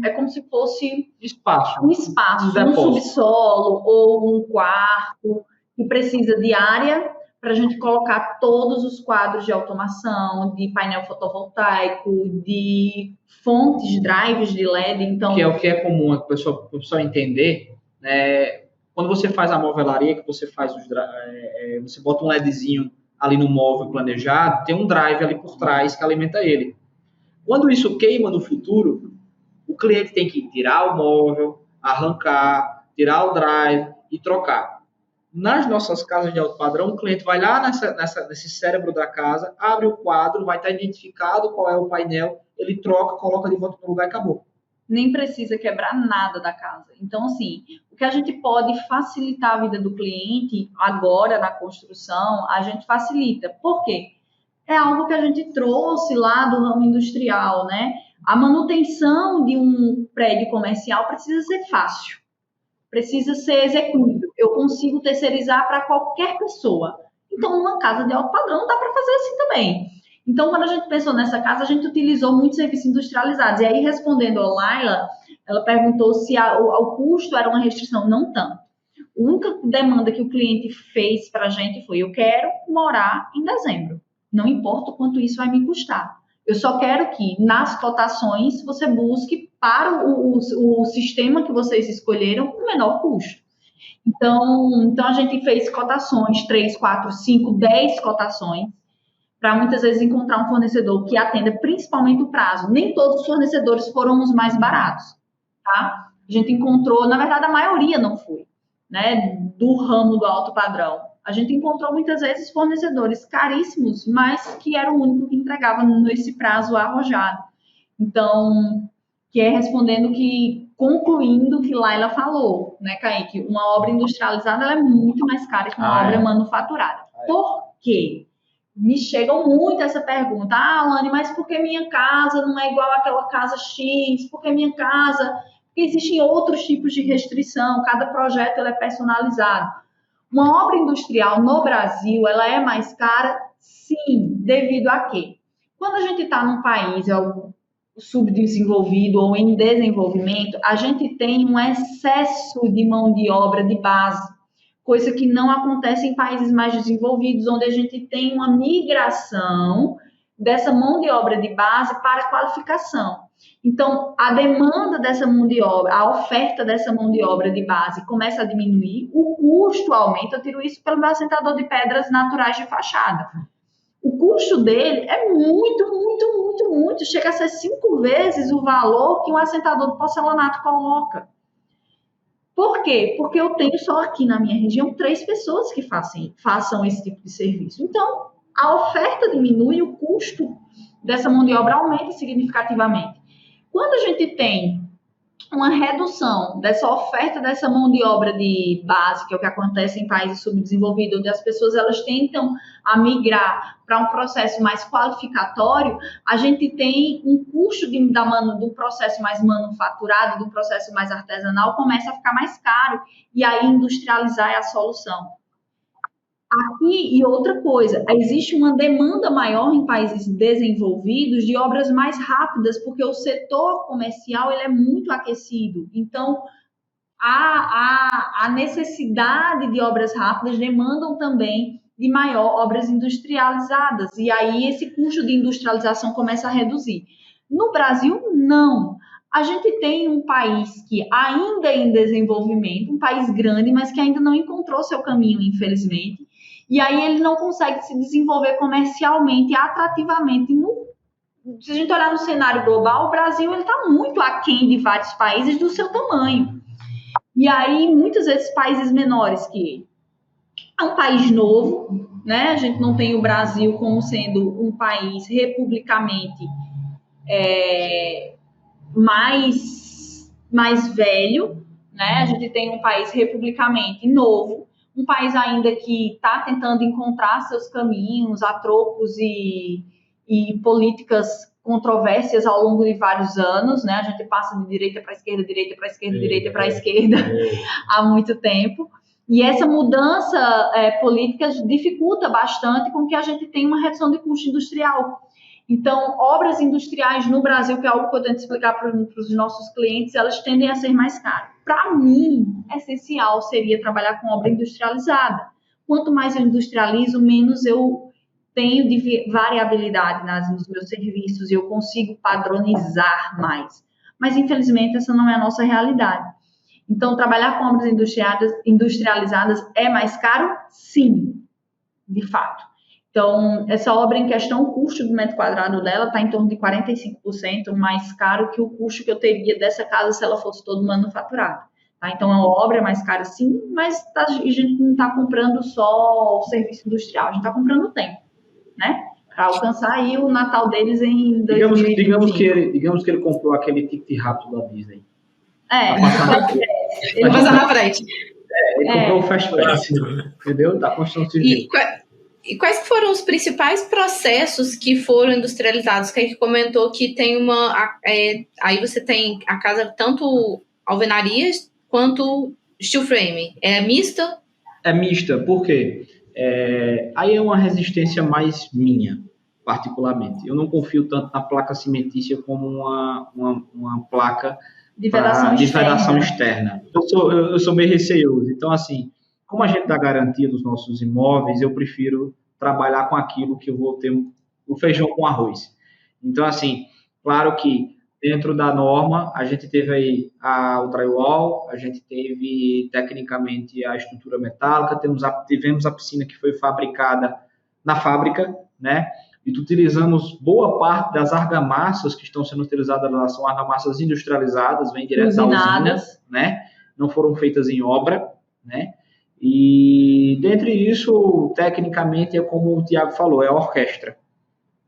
é como se fosse um espaço, um subsolo ou um quarto que precisa de área para a gente colocar todos os quadros de automação, de painel fotovoltaico, de fontes, drives de LED. Então, que é o que é comum a pessoa entender, né? Quando você faz a movelaria, que você faz você bota um LEDzinho ali no móvel planejado, tem um drive ali por trás que alimenta ele. Quando isso queima no futuro, o cliente tem que tirar o móvel, arrancar, tirar o drive e trocar. Nas nossas casas de alto padrão, o cliente vai lá nesse cérebro da casa, abre o quadro, vai estar identificado qual é o painel, ele troca, coloca de volta no lugar e acabou. Nem precisa quebrar nada da casa. Então, assim, o que a gente pode facilitar a vida do cliente agora na construção, a gente facilita. Por quê? É algo que a gente trouxe lá do ramo industrial, né? A manutenção de um prédio comercial precisa ser fácil, precisa ser execuível. Eu consigo terceirizar para qualquer pessoa. Então, uma casa de alto padrão dá para fazer assim também. Então, quando a gente pensou nessa casa, a gente utilizou muitos serviços industrializados. E aí, respondendo a Laila, ela perguntou se o custo era uma restrição. Não tanto. A única demanda que o cliente fez para a gente foi: eu quero morar em dezembro. Não importa o quanto isso vai me custar. Eu só quero que nas cotações você busque para o sistema que vocês escolheram o menor custo. Então a gente fez cotações, 3, 4, 5, 10 cotações, para muitas vezes encontrar um fornecedor que atenda principalmente o prazo. Nem todos os fornecedores foram os mais baratos, tá? A gente encontrou, na verdade, a maioria não foi, né, do ramo do alto padrão. A gente encontrou muitas vezes fornecedores caríssimos, mas que era o único que entregava nesse prazo arrojado. Então, que é concluindo o que Laila falou, né, Kaique? Uma obra industrializada ela é muito mais cara que uma obra manufaturada. Por quê? Me chegam muito essa pergunta: Alane, mas por que minha casa não é igual àquela casa X? Por que minha casa... Porque existem outros tipos de restrição, cada projeto ele é personalizado. Uma obra industrial no Brasil, ela é mais cara? Sim, devido a quê? Quando a gente está num país subdesenvolvido ou em desenvolvimento, a gente tem um excesso de mão de obra de base, coisa que não acontece em países mais desenvolvidos, onde a gente tem uma migração dessa mão de obra de base para qualificação. Então, a demanda dessa mão de obra, a oferta dessa mão de obra de base começa a diminuir, o custo aumenta. Eu tiro isso pelo meu assentador de pedras naturais de fachada. O custo dele é muito, chega a ser 5 vezes o valor que um assentador de porcelanato coloca. Por quê? Porque eu tenho só aqui na minha região 3 pessoas que façam esse tipo de serviço. Então, a oferta diminui, o custo dessa mão de obra aumenta significativamente. Quando a gente tem uma redução dessa oferta dessa mão de obra de base, que é o que acontece em países subdesenvolvidos, onde as pessoas elas tentam a migrar para um processo mais qualificatório, a gente tem um custo do processo mais manufaturado, do processo mais artesanal, começa a ficar mais caro, e aí industrializar é a solução. Aqui, e outra coisa, existe uma demanda maior em países desenvolvidos de obras mais rápidas, porque o setor comercial ele é muito aquecido. Então, a necessidade de obras rápidas demandam também de maior obras industrializadas. E aí, esse custo de industrialização começa a reduzir. No Brasil, não. A gente tem um país que ainda é em desenvolvimento, um país grande, mas que ainda não encontrou seu caminho, infelizmente. E aí ele não consegue se desenvolver comercialmente, atrativamente. Se a gente olhar no cenário global, o Brasil está muito aquém de vários países do seu tamanho. E aí, muitas vezes, países menores, que é um país novo, né? A gente não tem o Brasil como sendo um país republicamente mais velho, né? A gente tem um país republicamente novo, um país ainda que está tentando encontrar seus caminhos a trocos e políticas controvérsias ao longo de vários anos, né? A gente passa de direita para esquerda, direita para esquerda, direita para esquerda há muito tempo. E essa mudança política dificulta bastante com que a gente tenha uma redução de custo industrial. Então, obras industriais no Brasil, que é algo que eu tento explicar para os nossos clientes, elas tendem a ser mais caras. Para mim, essencial seria trabalhar com obra industrializada. Quanto mais eu industrializo, menos eu tenho de variabilidade nos meus serviços e eu consigo padronizar mais. Mas, infelizmente, essa não é a nossa realidade. Então, trabalhar com obras industrializadas é mais caro? Sim, de fato. Então, essa obra em questão, o custo do metro quadrado dela está em torno de 45% mais caro que o custo que eu teria dessa casa se ela fosse toda manufaturada. Tá? Então, a obra é mais cara sim, mas a gente não está comprando só o serviço industrial, a gente está comprando tempo, né? Para alcançar aí o Natal deles em 2025. Digamos que ele comprou aquele ticket rápido da Disney. Ele vai passar na frente. Ele comprou o Fast Pass, entendeu? Da construção civil. E quais foram os principais processos que foram industrializados? Que a gente comentou que tem aí você tem a casa tanto alvenarias quanto steel frame. É mista? É mista, por quê? Aí é uma resistência mais minha, particularmente. Eu não confio tanto na placa cimentícia como uma placa de vedação externa. Eu sou meio receoso. Então, assim, como a gente dá garantia dos nossos imóveis, eu prefiro trabalhar com aquilo que eu vou ter o feijão com arroz. Então, assim, claro que dentro da norma, a gente teve aí o drywall, a gente teve tecnicamente a estrutura metálica, tivemos a piscina que foi fabricada na fábrica, né? E utilizamos boa parte das argamassas que estão sendo utilizadas, elas são argamassas industrializadas, vêm direto da usina, né? Não foram feitas em obra, né? E, dentre isso, tecnicamente, é como o Tiago falou, é a orquestra.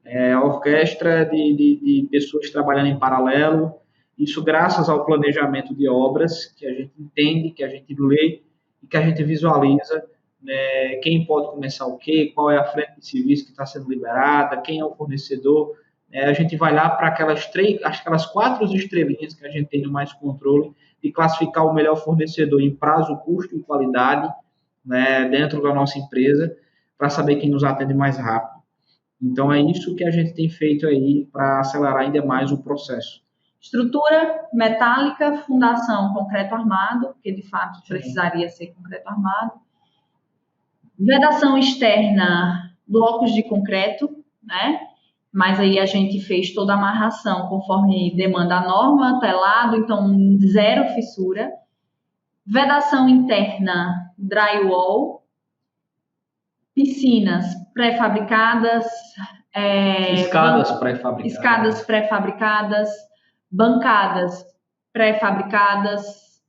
É a orquestra de pessoas trabalhando em paralelo, isso graças ao planejamento de obras, que a gente entende, que a gente lê e que a gente visualiza, né, quem pode começar o quê, qual é a frente de serviço que está sendo liberada, quem é o fornecedor. A gente vai lá para aquelas 4 estrelinhas que a gente tem no Mais Controle, de classificar o melhor fornecedor em prazo, custo e qualidade, né, dentro da nossa empresa, para saber quem nos atende mais rápido. Então, é isso que a gente tem feito aí para acelerar ainda mais o processo. Estrutura metálica, fundação, concreto armado, que de fato precisaria ser concreto armado. Vedação externa, blocos de concreto, né? Mas aí a gente fez toda a amarração conforme demanda a norma, telado, então 0 fissura. Vedação interna, drywall. Piscinas pré-fabricadas. Escadas pré-fabricadas. Bancadas pré-fabricadas.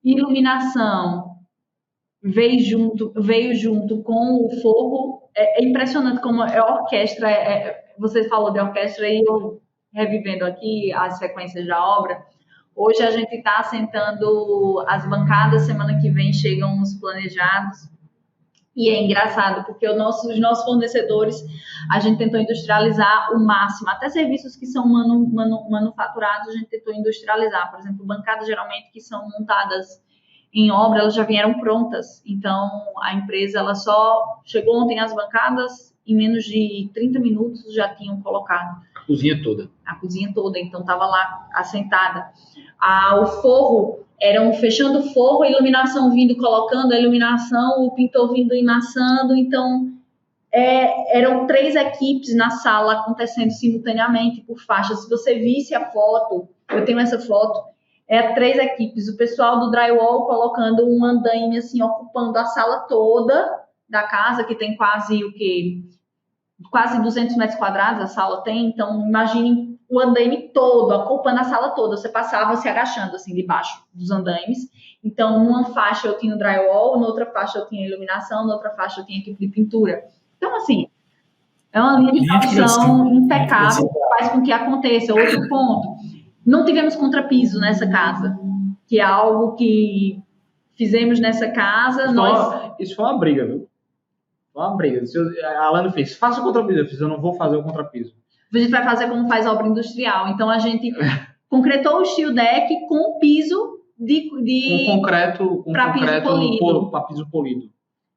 Iluminação veio junto com o forro. É impressionante como é orquestra. Você falou de orquestra e eu revivendo aqui as sequências da obra. Hoje a gente está assentando as bancadas, semana que vem chegam os planejados. E é engraçado, porque os nossos fornecedores, a gente tentou industrializar o máximo. Até serviços que são manufaturados, a gente tentou industrializar. Por exemplo, bancadas geralmente que são montadas em obra, elas já vieram prontas. Então, a empresa ela só chegou ontem as bancadas, em menos de 30 minutos já tinham colocado. A cozinha toda. A cozinha toda, então estava lá assentada. O forro, fechando o forro, a iluminação vindo, colocando a iluminação, o pintor vindo emassando. Então, eram 3 equipes na sala acontecendo simultaneamente por faixa. Se você visse a foto, eu tenho essa foto, 3 equipes. O pessoal do drywall colocando um andaime, assim, ocupando a sala toda da casa, que tem quase 200 metros quadrados a sala tem. Então, imagine o andaime todo, ocupando a sala toda. Você passava se agachando, assim, debaixo dos andaimes. Então, numa faixa eu tinha o drywall, na outra faixa eu tinha iluminação, na outra faixa eu tinha equipe de pintura. Então, assim, é uma linha de produção impecável, que faz com que aconteça. Outro ponto, não tivemos contrapiso nessa casa, que é algo que fizemos nessa casa. Isso foi uma briga, viu? Foi uma briga. A Alana fez, faça o contrapiso. Eu fiz, eu não vou fazer o contrapiso. A gente vai fazer como faz obra industrial. Então, a gente concretou o steel deck com piso com concreto para piso polido.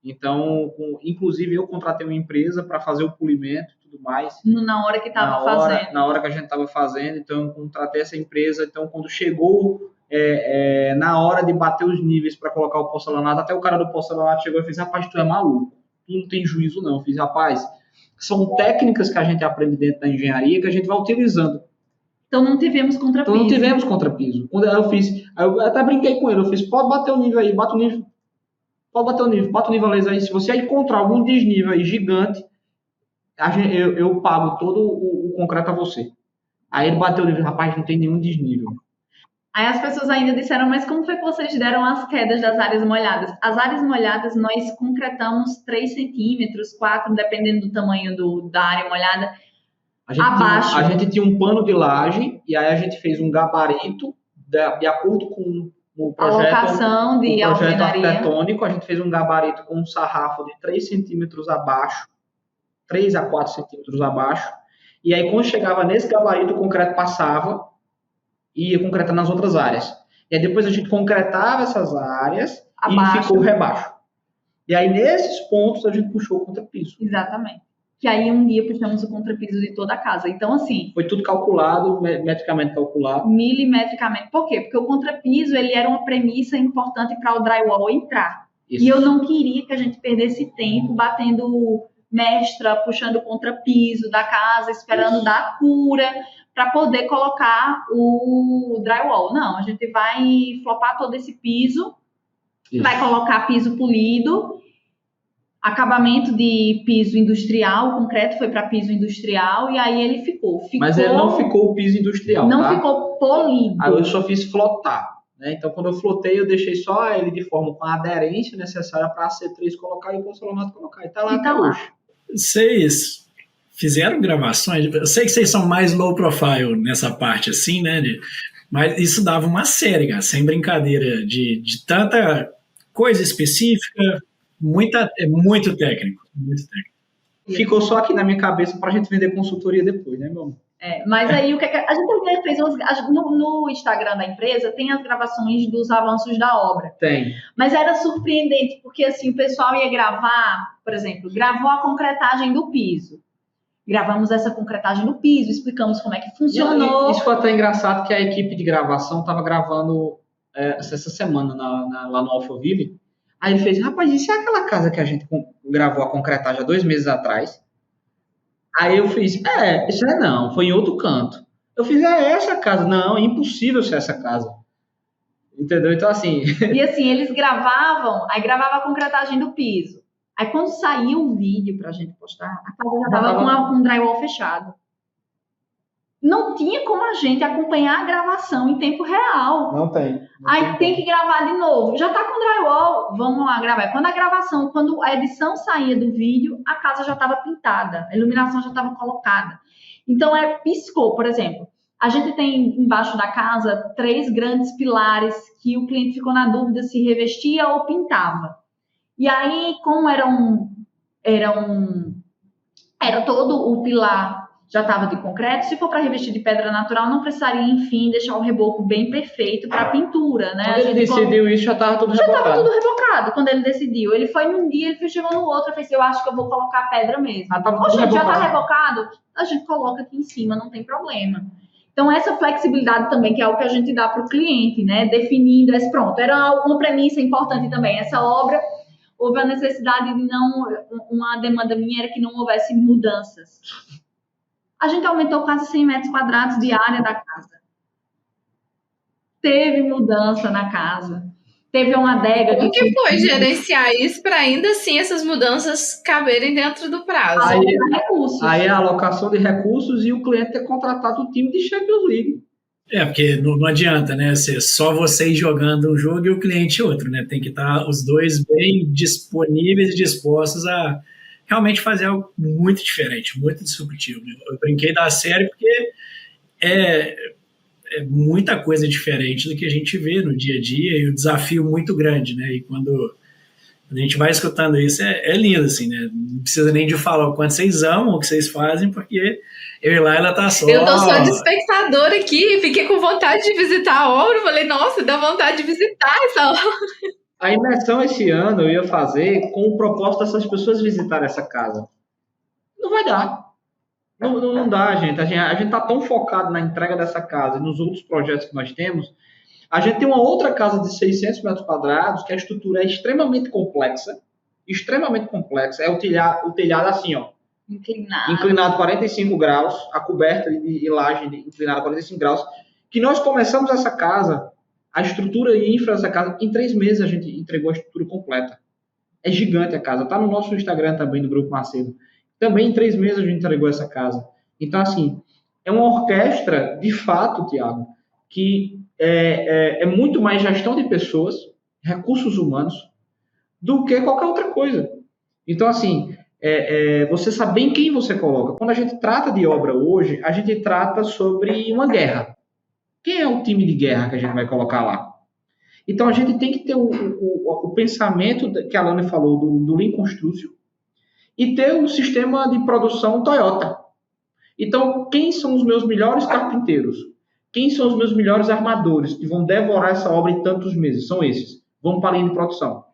Então, inclusive, eu contratei uma empresa para fazer o polimento e tudo mais. Na hora que estava fazendo. Na hora que a gente estava fazendo. Então, eu contratei essa empresa. Então, quando chegou na hora de bater os níveis para colocar o porcelanato, até o cara do porcelanato chegou e fez, rapaz, tu é maluco. Tu não tem juízo, não. Eu fiz, rapaz, são técnicas que a gente aprende dentro da engenharia que a gente vai utilizando. Então, não tivemos contrapiso. Quando eu fiz, eu até brinquei com ele. Eu fiz, pode bater o nível aí, bate o nível. Pode bater o nível, bate o nível a laser aí. Se você encontrar algum desnível aí gigante, eu pago todo o concreto a você. Aí ele bateu o nível, rapaz, não tem nenhum desnível. Aí as pessoas ainda disseram, mas como foi que vocês deram as quedas das áreas molhadas? As áreas molhadas nós concretamos 3 centímetros, 4, dependendo do tamanho da área molhada, abaixo. A gente tinha um pano de laje e aí a gente fez um gabarito de acordo com o projeto arquitetônico. A gente fez um gabarito com um sarrafo de 3 centímetros abaixo, 3 a 4 centímetros abaixo. E aí quando chegava nesse gabarito, o concreto passava e ia concretando nas outras áreas. E aí depois a gente concretava essas áreas abaixo. E ficou o rebaixo. E aí, nesses pontos, a gente puxou o contrapiso. Exatamente. Que aí um dia puxamos o contrapiso de toda a casa. Então, assim... Foi tudo calculado, metricamente calculado. Milimetricamente. Por quê? Porque o contrapiso, ele era uma premissa importante para o drywall entrar. Isso. E eu não queria que a gente perdesse tempo batendo mestra, puxando o contrapiso da casa, esperando dar cura, para poder colocar o drywall. Não, a gente vai flopar todo esse piso, vai colocar piso polido, acabamento de piso industrial, o concreto foi para piso industrial e aí ele ficou. Mas ele não ficou o piso industrial, não tá? ficou polido. Aí eu só fiz flotar, né? Então, quando eu flotei, eu deixei só ele de forma com a aderência necessária para a C3 colocar e o porcelanato colocar. E tá lá até hoje. Vocês fizeram gravações? Eu sei que vocês são mais low profile nessa parte, assim, né? Mas isso dava uma série, cara, sem brincadeira, de tanta coisa específica. É muito técnico, muito técnico. Ficou só aqui na minha cabeça pra gente vender consultoria depois, né, meu amor? Mas aí o que a gente fez no Instagram da empresa tem as gravações dos avanços da obra. Tem. Mas era surpreendente, porque assim, o pessoal ia gravar, por exemplo, gravou a concretagem do piso. Gravamos essa concretagem do piso, explicamos como é que funcionou. Isso foi até engraçado que a equipe de gravação estava gravando essa semana lá no Alphaville. Aí ele fez, rapaz, isso é aquela casa que a gente gravou a concretagem há 2 meses atrás? Aí eu fiz, isso não, foi em outro canto. Eu fiz, essa casa. Não, é impossível ser essa casa. Entendeu? Então, assim... E assim, eles gravavam, aí gravava a concretagem do piso. Aí quando saiu o vídeo pra gente postar, a casa já tava com um drywall fechado. Não tinha como a gente acompanhar a gravação em tempo real. Não tem. Aí tem que gravar de novo. Já tá com drywall, vamos lá gravar. Quando a edição saía do vídeo, a casa já estava pintada, a iluminação já estava colocada. Então, piscou, por exemplo. A gente tem embaixo da casa 3 grandes pilares que o cliente ficou na dúvida se revestia ou pintava. E aí, como era todo o pilar já estava de concreto, se for para revestir de pedra natural, não precisaria, enfim, deixar o reboco bem perfeito para a pintura, né? Quando ele decidiu isso, já estava tudo rebocado. Já estava tudo rebocado quando ele decidiu. Ele foi num dia, ele chegou no outro, eu falei, eu acho que eu vou colocar pedra mesmo. Já está rebocado? A gente coloca aqui em cima, não tem problema. Então, essa flexibilidade também, que é algo que a gente dá para o cliente, né? Definindo, pronto, era uma premissa importante também. Essa obra, houve a necessidade de uma demanda minha era que não houvesse mudanças. A gente aumentou quase 100 metros quadrados de área da casa. Teve mudança na casa. Teve uma adega. Como que foi gerenciar isso para ainda assim essas mudanças caberem dentro do prazo? Aí a alocação de recursos e o cliente ter contratado o time de Champions League. Porque não adianta, né? Ser só vocês jogando um jogo e o cliente outro, né? Tem que estar os dois bem disponíveis e dispostos a realmente fazer algo muito diferente, muito disruptivo. Eu brinquei da série porque é muita coisa diferente do que a gente vê no dia a dia e o desafio muito grande, né? E quando a gente vai escutando isso, é lindo, assim, né? Não precisa nem de falar o quanto vocês amam o que vocês fazem, porque eu e Laila tá só... Eu tô só de espectador aqui, fiquei com vontade de visitar a obra, falei, nossa, dá vontade de visitar essa obra. A imersão esse ano eu ia fazer com o propósito dessas pessoas visitarem essa casa. Não vai dar. Não dá, gente. A gente está tão focado na entrega dessa casa e nos outros projetos que nós temos. A gente tem uma outra casa de 600 metros quadrados que a estrutura é extremamente complexa. É o telhado assim, ó. Inclinado 45 graus. A coberta de laje inclinada 45 graus. Que nós começamos essa casa... A estrutura e infra dessa casa, em 3 meses a gente entregou a estrutura completa. É gigante a casa. Está no nosso Instagram também, no Grupo Macedo. Também em 3 meses a gente entregou essa casa. Então, assim, é uma orquestra, de fato, Tiago, que é muito mais gestão de pessoas, recursos humanos, do que qualquer outra coisa. Então, assim, você saber em quem você coloca. Quando a gente trata de obra hoje, a gente trata sobre uma guerra. Quem é o time de guerra que a gente vai colocar lá? Então, a gente tem que ter o pensamento que a Alane falou do Lean Construction e ter um sistema de produção Toyota. Então, quem são os meus melhores carpinteiros? Quem são os meus melhores armadores que vão devorar essa obra em tantos meses? São esses. Vamos para a linha de produção.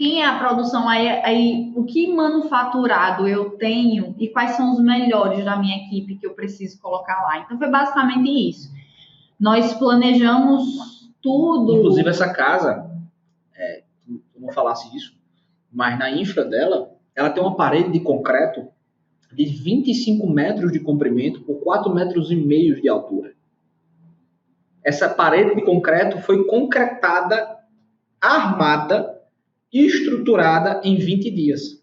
quem é a produção, aí o que manufaturado eu tenho e quais são os melhores da minha equipe que eu preciso colocar lá. Então, foi basicamente isso. Nós planejamos tudo. Inclusive, essa casa, eu não falasse isso, mas na infra dela, ela tem uma parede de concreto de 25 metros de comprimento por 4,5 metros de altura. Essa parede de concreto foi concretada, armada e estruturada em 20 dias.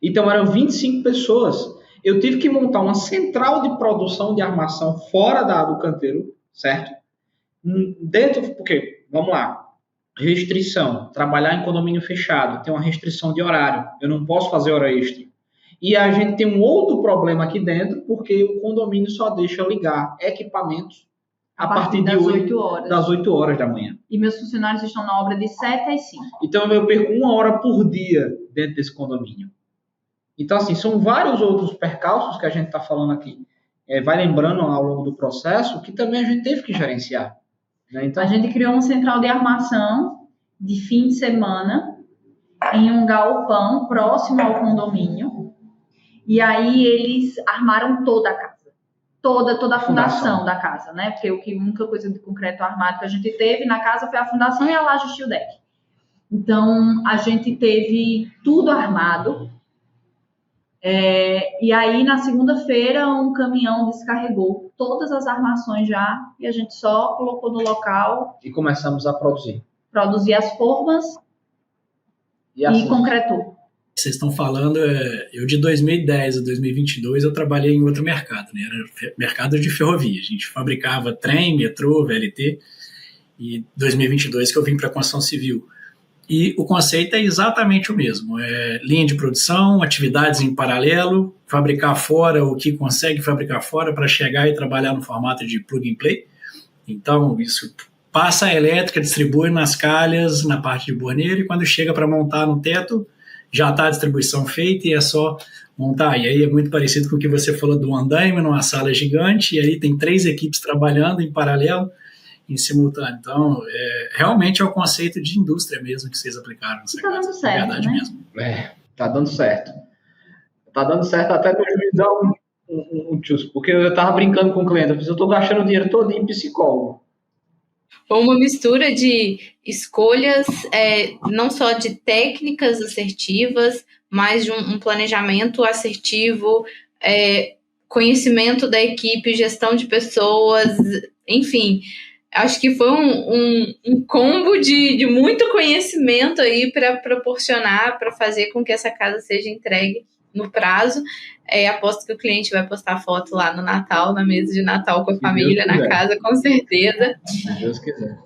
Então, eram 25 pessoas. Eu tive que montar uma central de produção de armação fora do canteiro, certo? Porque, vamos lá, restrição, trabalhar em condomínio fechado, tem uma restrição de horário, eu não posso fazer hora extra. E a gente tem um outro problema aqui dentro, porque o condomínio só deixa ligar equipamentos a partir das 8 horas. Das 8 horas da manhã. E meus funcionários estão na obra de 7 às 5. Então, eu perco 1 hora por dia dentro desse condomínio. Então, assim, são vários outros percalços que a gente está falando aqui. Vai lembrando ao longo do processo que também a gente teve que gerenciar. Né? Então, a gente criou uma central de armação de fim de semana em um galpão próximo ao condomínio. E aí eles armaram toda a casa. Toda a fundação da casa, né? Porque a única coisa de concreto armado que a gente teve na casa foi a fundação e a laje steel deck. Então, a gente teve tudo armado. E aí, na segunda-feira, um caminhão descarregou todas as armações já e a gente só colocou no local. E começamos a produzir. Produzir as formas e concretou. Vocês estão falando, eu de 2010 a 2022 eu trabalhei em outro mercado, né? Era mercado de ferrovia. A gente fabricava trem, metrô, VLT, e 2022 que eu vim para a construção civil. E o conceito é exatamente o mesmo. Linha de produção, atividades em paralelo, fabricar fora o que consegue fabricar fora para chegar e trabalhar no formato de plug and play. Então, isso passa a elétrica, distribui nas calhas, na parte de borneiro, e quando chega para montar no teto, já está a distribuição feita e é só montar. E aí é muito parecido com o que você falou do andaime, numa sala gigante, e aí tem 3 equipes trabalhando em paralelo, em simultâneo. Então, realmente é o conceito de indústria mesmo que vocês aplicaram nessa casa. Dando certo, verdade, né? Mesmo. Tá dando certo. Tá dando certo até para o juiz dar um tchus, porque eu estava brincando com o cliente, eu estou gastando o dinheiro todo em psicólogo. Foi uma mistura de escolhas, não só de técnicas assertivas, mas de um planejamento assertivo, conhecimento da equipe, gestão de pessoas, enfim. Acho que foi um combo de muito conhecimento aí para proporcionar, para fazer com que essa casa seja entregue no prazo. Aposto que o cliente vai postar foto lá no Natal, na mesa de Natal com a família, na casa, com certeza. Se Deus quiser.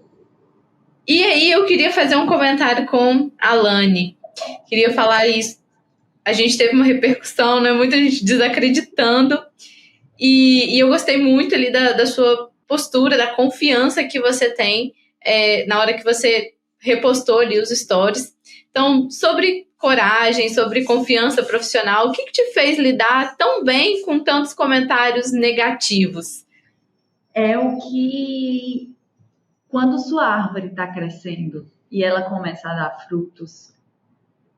E aí eu queria fazer um comentário com a Alane. Queria falar isso. A gente teve uma repercussão, né? Muita gente desacreditando. E eu gostei muito ali da sua postura, da confiança que você tem na hora que você repostou ali os stories. Então, sobre coragem, sobre confiança profissional, o que te fez lidar tão bem com tantos comentários negativos? É o que, quando sua árvore está crescendo e ela começa a dar frutos,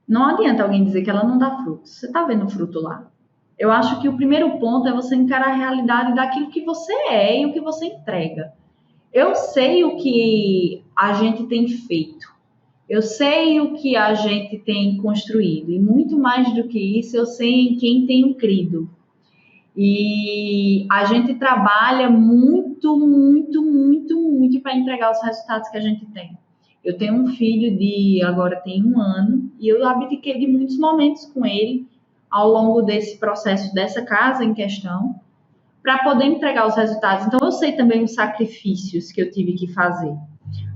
não adianta alguém dizer que ela não dá frutos. Você está vendo o fruto lá. Eu acho que o primeiro ponto é você encarar a realidade daquilo que você é e o que você entrega. Eu sei o que a gente tem feito. Eu sei o que a gente tem construído. E muito mais do que isso, eu sei em quem tenho crido. E a gente trabalha muito para entregar os resultados que a gente tem. Eu tenho um filho agora tem 1 ano, e eu abdiquei de muitos momentos com ele ao longo desse processo dessa casa em questão, para poder entregar os resultados. Então, eu sei também os sacrifícios que eu tive que fazer.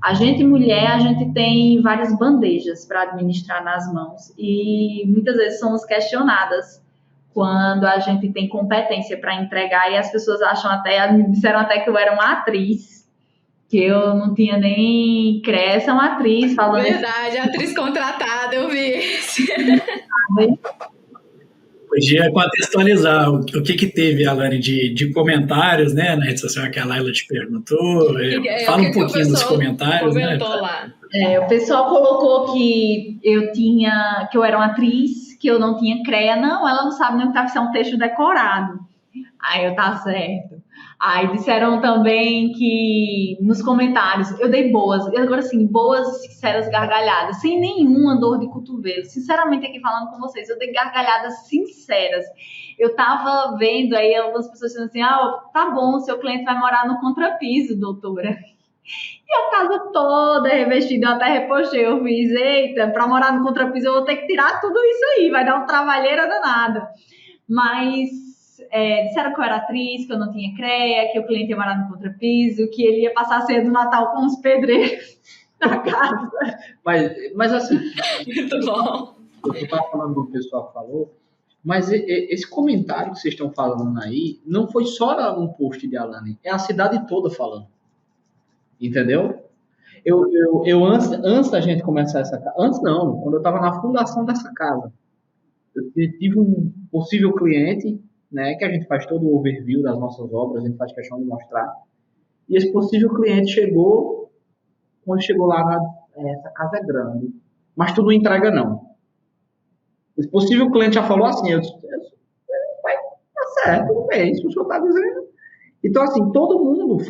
A gente, mulher, a gente tem várias bandejas para administrar nas mãos, e muitas vezes somos questionadas quando a gente tem competência para entregar, e as pessoas me disseram até que eu era uma atriz, que eu não tinha nem essa é uma atriz falando. Verdade, atriz contratada, eu vi. Podia contextualizar o que teve, Alane, de comentários, né, na rede social que a Laila te perguntou. Fala um pouquinho dos comentários, né? Lá. O pessoal colocou que eu era uma atriz, que eu não tinha CREA. Não, ela não sabe nem o que tá, isso é um texto decorado. Aí eu, tá certo. Aí disseram também que nos comentários eu dei agora sim, boas e sinceras gargalhadas, sem nenhuma dor de cotovelo. Sinceramente, aqui falando com vocês, eu dei gargalhadas sinceras. Eu tava vendo aí algumas pessoas dizendo assim: tá bom, seu cliente vai morar no contrapiso, doutora. E a casa toda revestida, eu até repostei, eu fiz, eita, para morar no contrapiso eu vou ter que tirar tudo isso aí, vai dar uma trabalheira danada. Mas disseram que eu era atriz, que eu não tinha CREA, que o cliente ia morar no contrapiso, que ele ia passar a ceia do Natal com os pedreiros na casa. Mas assim, Muito bom. eu estava falando do que o pessoal falou, mas esse comentário que vocês estão falando aí não foi só um post de Alane, é a cidade toda falando. Entendeu? Eu antes da gente começar essa casa, antes não, quando eu estava na fundação dessa casa, eu tive um possível cliente, né, que a gente faz todo o overview das nossas obras, a gente faz questão de mostrar, e esse possível cliente chegou, quando chegou lá, essa casa é grande, mas tu não entrega não. Esse possível cliente já falou assim, vai, tá certo, tudo bem, se o senhor está dizendo. Então, assim, todo mundo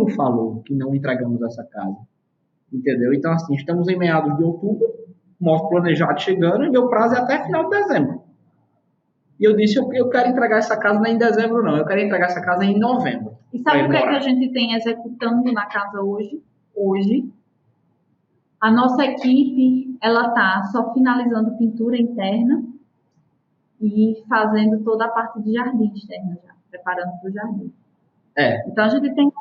falou que não entregamos essa casa, entendeu? Então, assim, estamos em meados de outubro, nosso planejado chegando, e meu prazo é até final de dezembro. E eu disse, eu quero entregar essa casa não é em dezembro, não, eu quero entregar essa casa em novembro. E sabe o que é que a gente tem executando na casa hoje? A nossa equipe, ela tá só finalizando pintura interna e fazendo toda a parte de jardim externa já, preparando para o jardim. Então a gente tem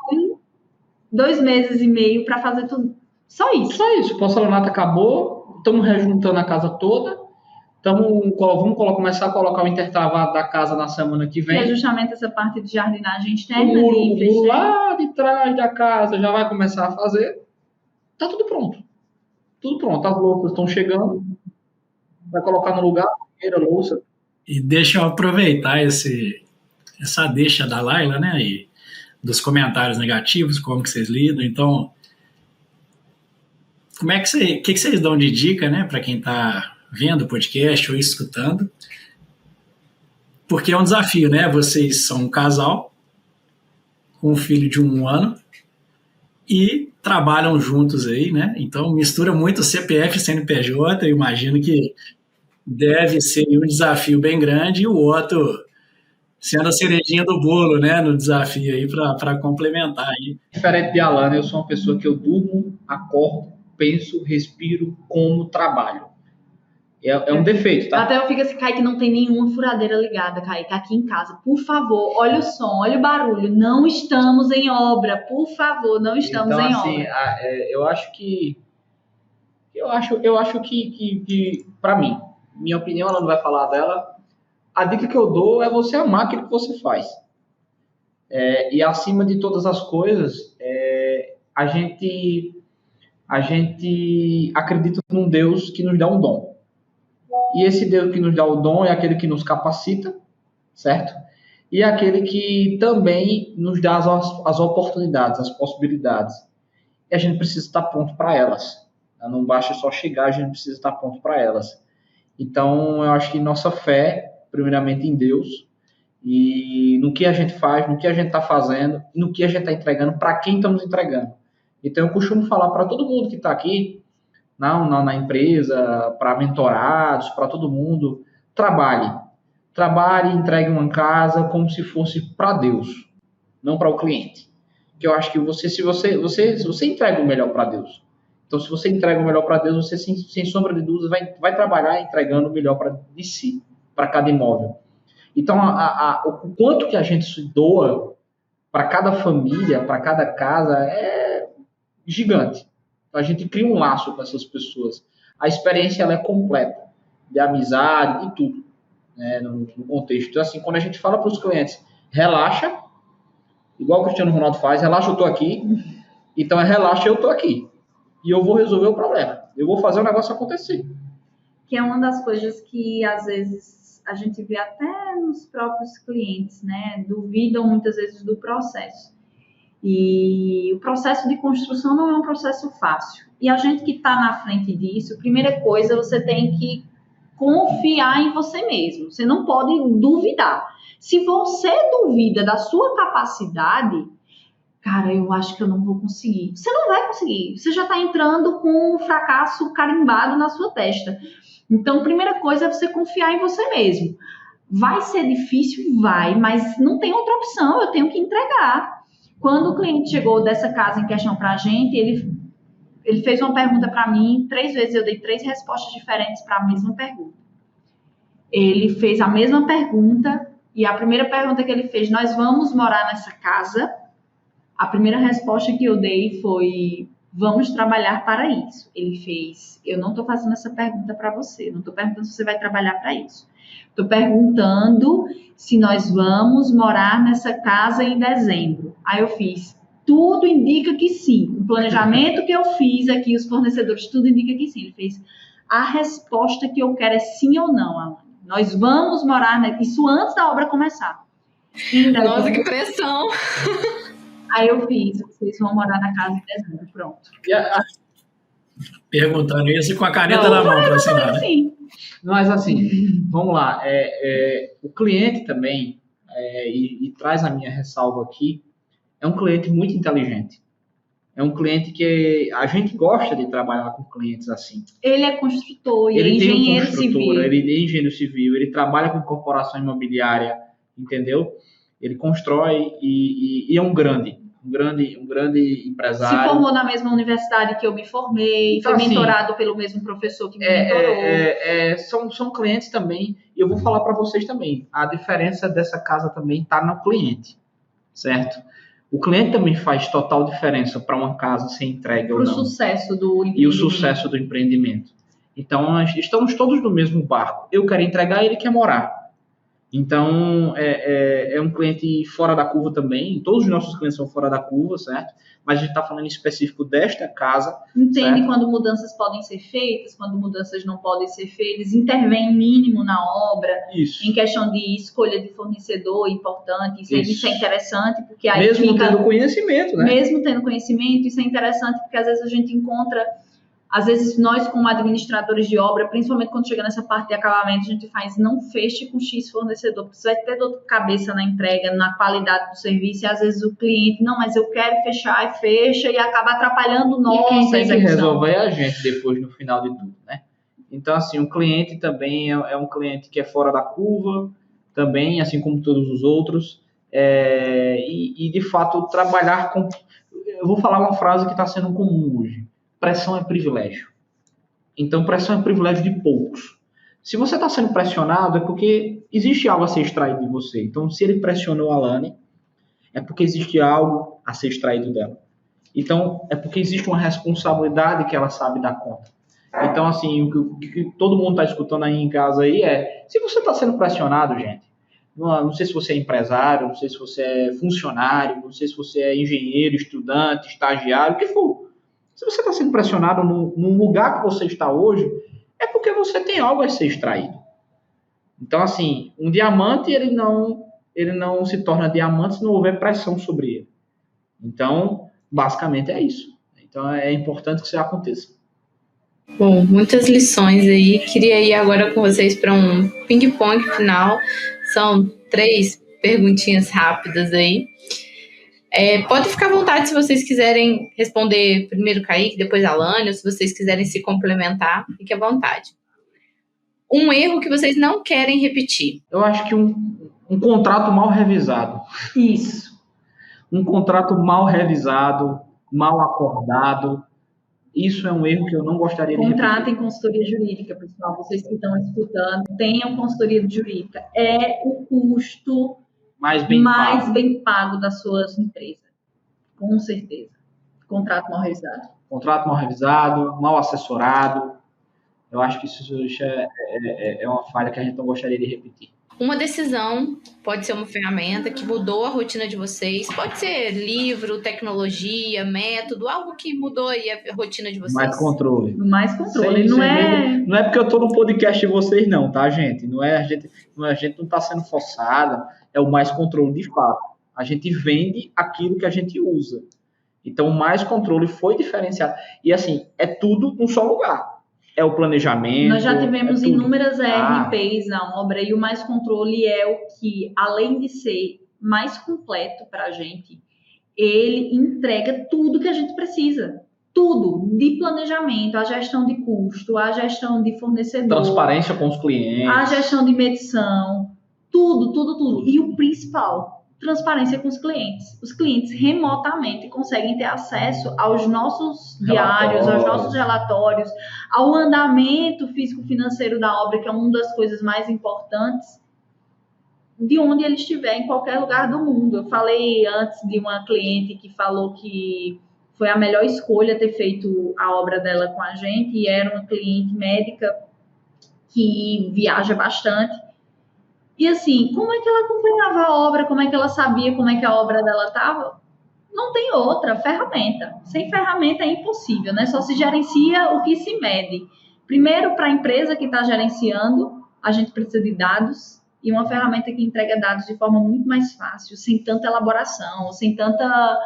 2 meses e meio para fazer tudo. Só isso. O porcelanato acabou, estamos rejuntando a casa toda, vamos começar a colocar o intertravado da casa na semana que vem. Que é justamente essa parte de jardinagem externa. O muro lá de trás da casa já vai começar a fazer. Tá tudo pronto. Tudo pronto. As louças estão chegando. Vai colocar no lugar, primeira louça. E deixa eu aproveitar essa deixa da Laila, né? E dos comentários negativos, como que vocês lidam. Então, o que vocês dão de dica, né? Para quem está vendo o podcast ou escutando? Porque é um desafio, né? Vocês são um casal com um filho de 1 ano e trabalham juntos aí, né? Então mistura muito CPF e CNPJ. Eu imagino que deve ser um desafio bem grande, e o outro sendo a cerejinha do bolo, né? No desafio aí para complementar aí. Diferente de Alana, eu sou uma pessoa que eu durmo, acordo, penso, respiro, como, trabalho. É um defeito, tá? Até eu fico assim, Kaique, não tem nenhuma furadeira ligada, Kaique, aqui em casa. Por favor, olha o som, olha o barulho. Não estamos em obra, por favor, não estamos em obra. Eu acho que para mim, minha opinião, ela não vai falar dela. A dica que eu dou é você amar aquilo que você faz. E acima de todas as coisas, a gente acredita num Deus que nos dá um dom. E esse Deus que nos dá o dom é aquele que nos capacita, certo? E é aquele que também nos dá as oportunidades, as possibilidades. E a gente precisa estar pronto para elas. Não basta só chegar, a gente precisa estar pronto para elas. Então, eu acho que nossa fé, primeiramente em Deus, e no que a gente faz, no que a gente está fazendo, no que a gente está entregando, para quem estamos entregando. Então, eu costumo falar para todo mundo que está aqui, na empresa, para mentorados, para todo mundo, trabalhe, entregue uma casa como se fosse para Deus, não para o cliente. Que eu acho que se você entrega o melhor para Deus, então se você entrega o melhor para Deus, você sem sombra de dúvida vai trabalhar entregando o melhor de si, para cada imóvel. Então o quanto que a gente se doa para cada família, para cada casa, é gigante. A gente cria um laço com essas pessoas. A experiência ela é completa, de amizade, de tudo, né, no contexto. Então, assim, quando a gente fala para os clientes, relaxa, igual o Cristiano Ronaldo faz, relaxa, eu estou aqui. Então, relaxa, eu estou aqui. E eu vou resolver o problema. Eu vou fazer o negócio acontecer. Que é uma das coisas que, às vezes, a gente vê até nos próprios clientes, né? Duvidam muitas vezes do processo. E o processo de construção não é um processo fácil. E a gente que está na frente disso, primeira coisa, você tem que confiar em você mesmo. Você não pode duvidar. Se você duvida da sua capacidade, cara, eu acho que eu não vou conseguir. Você não vai conseguir. Você já está entrando com um fracasso carimbado na sua testa. Então, a primeira coisa é você confiar em você mesmo. Vai ser difícil? Vai, mas não tem outra opção, eu tenho que entregar. Quando o cliente chegou dessa casa em questão para a gente, ele fez uma pergunta para mim, 3 vezes eu dei 3 respostas diferentes para a mesma pergunta. Ele fez a mesma pergunta e a primeira pergunta que ele fez, nós vamos morar nessa casa? A primeira resposta que eu dei foi, vamos trabalhar para isso. Ele fez, eu não estou fazendo essa pergunta para você, não estou perguntando se você vai trabalhar para isso. Estou perguntando se nós vamos morar nessa casa em dezembro. Aí eu fiz, tudo indica que sim. O planejamento que eu fiz aqui, os fornecedores, tudo indica que sim. Ele fez, a resposta que eu quero é sim ou não, Alane. Nós vamos morar, isso antes da obra começar. Nossa, que pressão! Aí eu fiz, vocês vão morar na casa em dezembro, pronto. Perguntando isso com a caneta na mão para assinar, né? Sim. Mas assim, vamos lá. O cliente também, e traz a minha ressalva aqui, é um cliente muito inteligente. É um cliente que a gente gosta de trabalhar com clientes assim. Ele é construtor, ele é engenheiro civil. Ele é engenheiro civil, ele trabalha com corporação imobiliária, entendeu? Ele constrói e é um grande empresário. Se formou na mesma universidade que eu me formei, então, foi mentorado pelo mesmo professor que me mentorou. São clientes também, e eu vou falar para vocês também, a diferença dessa casa também está no cliente, certo? O cliente também faz total diferença para uma casa ser entregue ou não. Para o sucesso do empreendimento. E o sucesso do empreendimento. Então, nós estamos todos no mesmo barco. Eu quero entregar, ele quer morar. Então, é um cliente fora da curva também. Todos os nossos clientes são fora da curva, certo? Mas a gente está falando em específico desta casa. Entende certo? Quando mudanças podem ser feitas, quando mudanças não podem ser feitas, intervém mínimo na obra. Isso. Em questão de escolha de fornecedor, importante. Isso é interessante, porque aí mesmo tendo conhecimento, né? Mesmo tendo conhecimento, isso é interessante, porque às vezes a gente encontra... Às vezes, nós, como administradores de obra, principalmente quando chega nessa parte de acabamento, a gente faz, não feche com X fornecedor, porque você vai ter dor de cabeça na entrega, na qualidade do serviço, e às vezes o cliente, não, mas eu quero fechar, e fecha, e acaba atrapalhando nossa execução. E quem tem que resolver é a gente depois, no final de tudo, né? Então, assim, o cliente também é um cliente que é fora da curva, também, assim como todos os outros, e de fato, trabalhar com... Eu vou falar uma frase que está sendo comum hoje. Pressão é privilégio. Então, pressão é privilégio de poucos. Se você está sendo pressionado, é porque existe algo a ser extraído de você. Então, se ele pressionou a Alane, é porque existe algo a ser extraído dela. Então, é porque existe uma responsabilidade que ela sabe dar conta. Então, assim, o que todo mundo está escutando aí em casa aí se você está sendo pressionado, gente, não sei se você é empresário, não sei se você é funcionário, não sei se você é engenheiro, estudante, estagiário, o que for. Se você está sendo pressionado num lugar que você está hoje, é porque você tem algo a ser extraído. Então, assim, um diamante, ele não se torna diamante se não houver pressão sobre ele. Então, basicamente é isso. Então, é importante que isso aconteça. Bom, muitas lições aí. Queria ir agora com vocês para um ping-pong final. São 3 perguntinhas rápidas aí. Pode ficar à vontade se vocês quiserem responder primeiro Kaique, depois a Alane, ou se vocês quiserem se complementar, fique à vontade. Um erro que vocês não querem repetir. Eu acho que um contrato mal revisado. Isso. Um contrato mal revisado, mal acordado, isso é um erro que eu não gostaria de repetir. Contratem consultoria jurídica, pessoal. Vocês que estão escutando, tenham consultoria jurídica. É o custo... mais bem pago das suas empresas. Com certeza. Contrato mal revisado. Contrato mal revisado, mal assessorado. Eu acho que isso é uma falha que a gente não gostaria de repetir. Uma decisão pode ser uma ferramenta que mudou a rotina de vocês. Pode ser livro, tecnologia, método, algo que mudou aí a rotina de vocês. Mais controle. Mais controle. Não é porque eu estou no podcast de vocês não, tá, gente? A gente não está sendo forçada. É o mais controle de fato. A gente vende aquilo que a gente usa. Então, o Mais Controle foi diferenciado. E, assim, é tudo num só lugar. É o planejamento. Nós já tivemos inúmeras Ah. ERPs na obra e o Mais Controle é o que, além de ser mais completo para a gente, ele entrega tudo que a gente precisa. Tudo, de planejamento, a gestão de custo, a gestão de fornecedor. Transparência com os clientes. A gestão de medição. Tudo. E o principal, transparência com os clientes. Os clientes remotamente conseguem ter acesso aos nossos diários, aos nossos relatórios, ao andamento físico-financeiro da obra, que é uma das coisas mais importantes, de onde ele estiver, em qualquer lugar do mundo. Eu falei antes de uma cliente que falou que foi a melhor escolha ter feito a obra dela com a gente, e era uma cliente médica que viaja bastante. E assim, como é que ela acompanhava a obra? Como é que ela sabia como é que a obra dela estava? Não tem outra ferramenta. Sem ferramenta é impossível, né? Só se gerencia o que se mede. Primeiro, para a empresa que está gerenciando, a gente precisa de dados e uma ferramenta que entrega dados de forma muito mais fácil, sem tanta elaboração, sem tanta...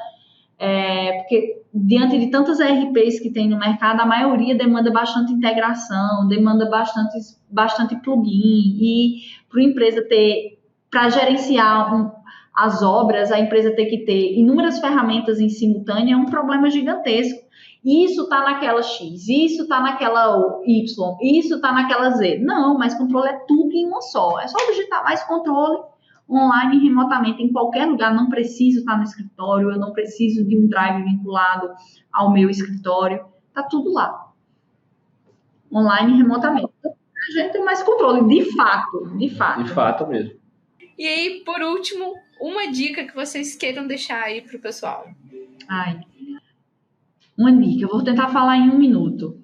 porque diante de tantas ERPs que tem no mercado, a maioria demanda bastante integração, demanda bastante plugin, e para a empresa ter, para gerenciar as obras, a empresa ter que ter inúmeras ferramentas em simultâneo é um problema gigantesco. Isso está naquela X, isso está naquela Y, isso está naquela Z. Não, Mais Controle é tudo em uma só. É só digitar Mais Controle online, remotamente, em qualquer lugar. Não preciso estar no escritório, eu não preciso de um drive vinculado ao meu escritório. Está tudo lá. Online, remotamente. A gente tem Mais Controle, de fato. De fato mesmo. E aí, por último, uma dica que vocês queiram deixar aí para o pessoal. Uma dica, eu vou tentar falar em 1 minuto.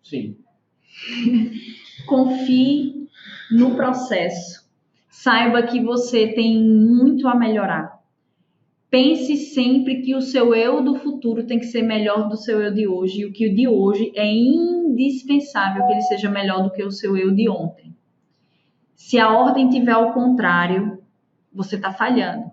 Sim. Confie no processo. Saiba que você tem muito a melhorar. Pense sempre que o seu eu do futuro tem que ser melhor do seu eu de hoje, e o que o de hoje é indispensável que ele seja melhor do que o seu eu de ontem. Se a ordem tiver ao contrário, você está falhando.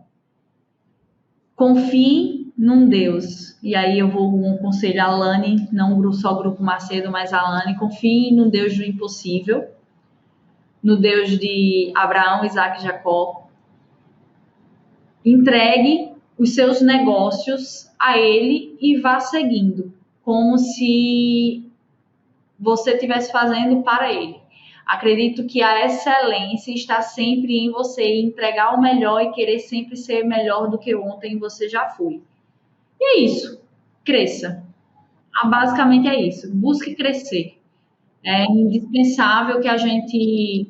Confie num Deus. E aí eu vou um conselho a Alane, não só o Grupo Macedo, mas a Alane. Confie no Deus do impossível, no Deus de Abraão, Isaac e Jacó. Entregue os seus negócios a ele e vá seguindo, como se você estivesse fazendo para ele. Acredito que a excelência está sempre em você, entregar o melhor e querer sempre ser melhor do que ontem você já foi. E é isso. Cresça. Basicamente é isso. Busque crescer. É indispensável que a gente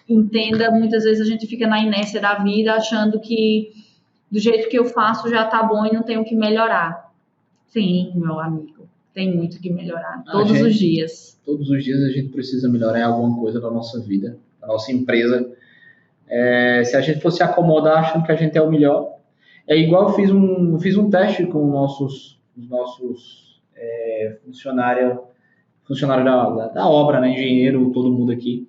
entenda. Muitas vezes a gente fica na inércia da vida, achando que do jeito que eu faço já tá bom e não tenho que melhorar. Sim, meu amigo. Tem muito que melhorar. Todos os dias. Todos os dias a gente precisa melhorar alguma coisa da nossa vida, da nossa empresa. Se a gente fosse acomodar achando que a gente é o melhor, é igual eu fiz um teste com os nossos funcionários da obra, né, engenheiro, todo mundo aqui.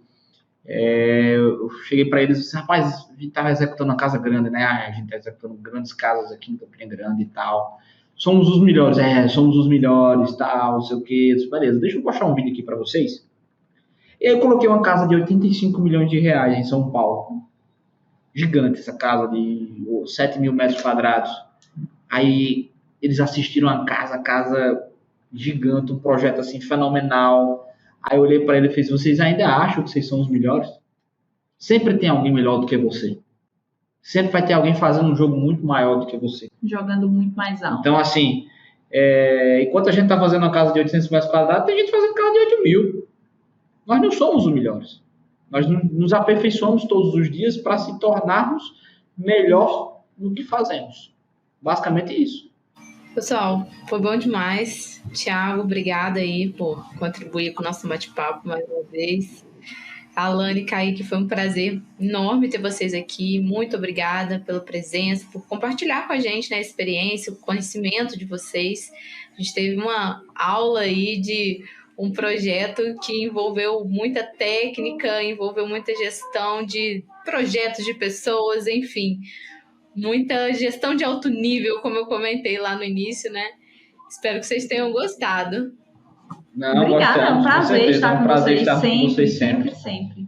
Eu cheguei para eles e disse, rapaz, a gente estava executando uma casa grande, né? A gente está executando grandes casas aqui em Campina Grande e tal. Somos os melhores, somos os melhores, tal, não sei o que. Beleza, deixa eu postar um vídeo aqui para vocês. Eu coloquei uma casa de 85 milhões de reais em São Paulo. Gigante essa casa de 7 mil metros quadrados. Aí eles assistiram a casa gigante, um projeto assim fenomenal. Aí eu olhei para ele e fiz, vocês ainda acham que vocês são os melhores? Sempre tem alguém melhor do que você. Sempre vai ter alguém fazendo um jogo muito maior do que você. Jogando muito mais alto. Então, assim, enquanto a gente está fazendo uma casa de 800 metros quadrados, tem gente fazendo casa de 8 mil. Nós não somos os melhores. Nós nos aperfeiçoamos todos os dias para se tornarmos melhor no que fazemos. Basicamente isso. Pessoal, foi bom demais. Thiago, obrigada aí por contribuir com o nosso bate-papo mais uma vez. Alane e Kaique, foi um prazer enorme ter vocês aqui. Muito obrigada pela presença, por compartilhar com a gente, né, a experiência, o conhecimento de vocês. A gente teve uma aula aí de um projeto que envolveu muita técnica, envolveu muita gestão de projetos de pessoas, enfim. Muita gestão de alto nível, como eu comentei lá no início, né? Espero que vocês tenham gostado. Não, obrigada, é um prazer estar com vocês sempre.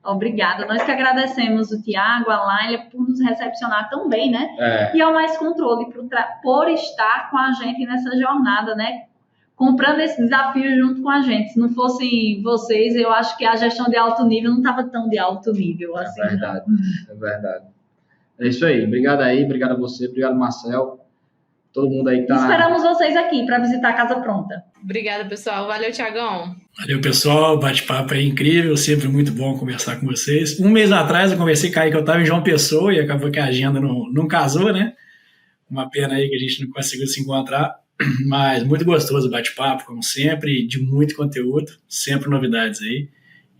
Obrigada. Nós que agradecemos o Tiago, a Laila, por nos recepcionar tão bem, né? E ao Mais Controle por estar com a gente nessa jornada, né? Comprando esse desafio junto com a gente. Se não fossem vocês, eu acho que a gestão de alto nível não estava tão de alto nível assim. É verdade. É isso aí. Obrigado aí, obrigado a você, obrigado, Marcel. Todo mundo aí que tá... Esperamos vocês aqui para visitar a Casa Pronta. Obrigada, pessoal. Valeu, Tiagão. Valeu, pessoal. O bate-papo é incrível. Sempre muito bom conversar com vocês. Um mês atrás eu conversei com a Kaique, eu estava em João Pessoa e acabou que a agenda não casou, né? Uma pena aí que a gente não conseguiu se encontrar. Mas muito gostoso o bate-papo, como sempre, de muito conteúdo, sempre novidades aí.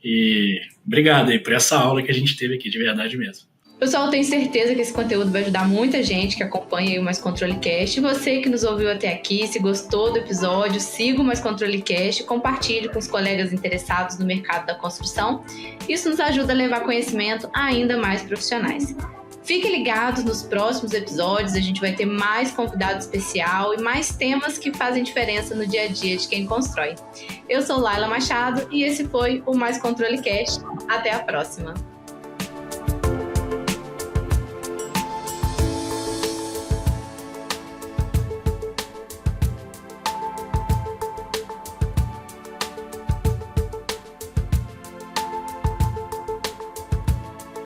E obrigado aí por essa aula que a gente teve aqui, de verdade mesmo. Pessoal, eu tenho certeza que esse conteúdo vai ajudar muita gente que acompanha aí o Mais Controle Cast. E você que nos ouviu até aqui, se gostou do episódio, siga o Mais Controle Cast e compartilhe com os colegas interessados no mercado da construção. Isso nos ajuda a levar conhecimento a ainda mais profissionais. Fiquem ligados nos próximos episódios, a gente vai ter mais convidado especial e mais temas que fazem diferença no dia a dia de quem constrói. Eu sou Laila Machado e esse foi o Mais Controle Cast. Até a próxima!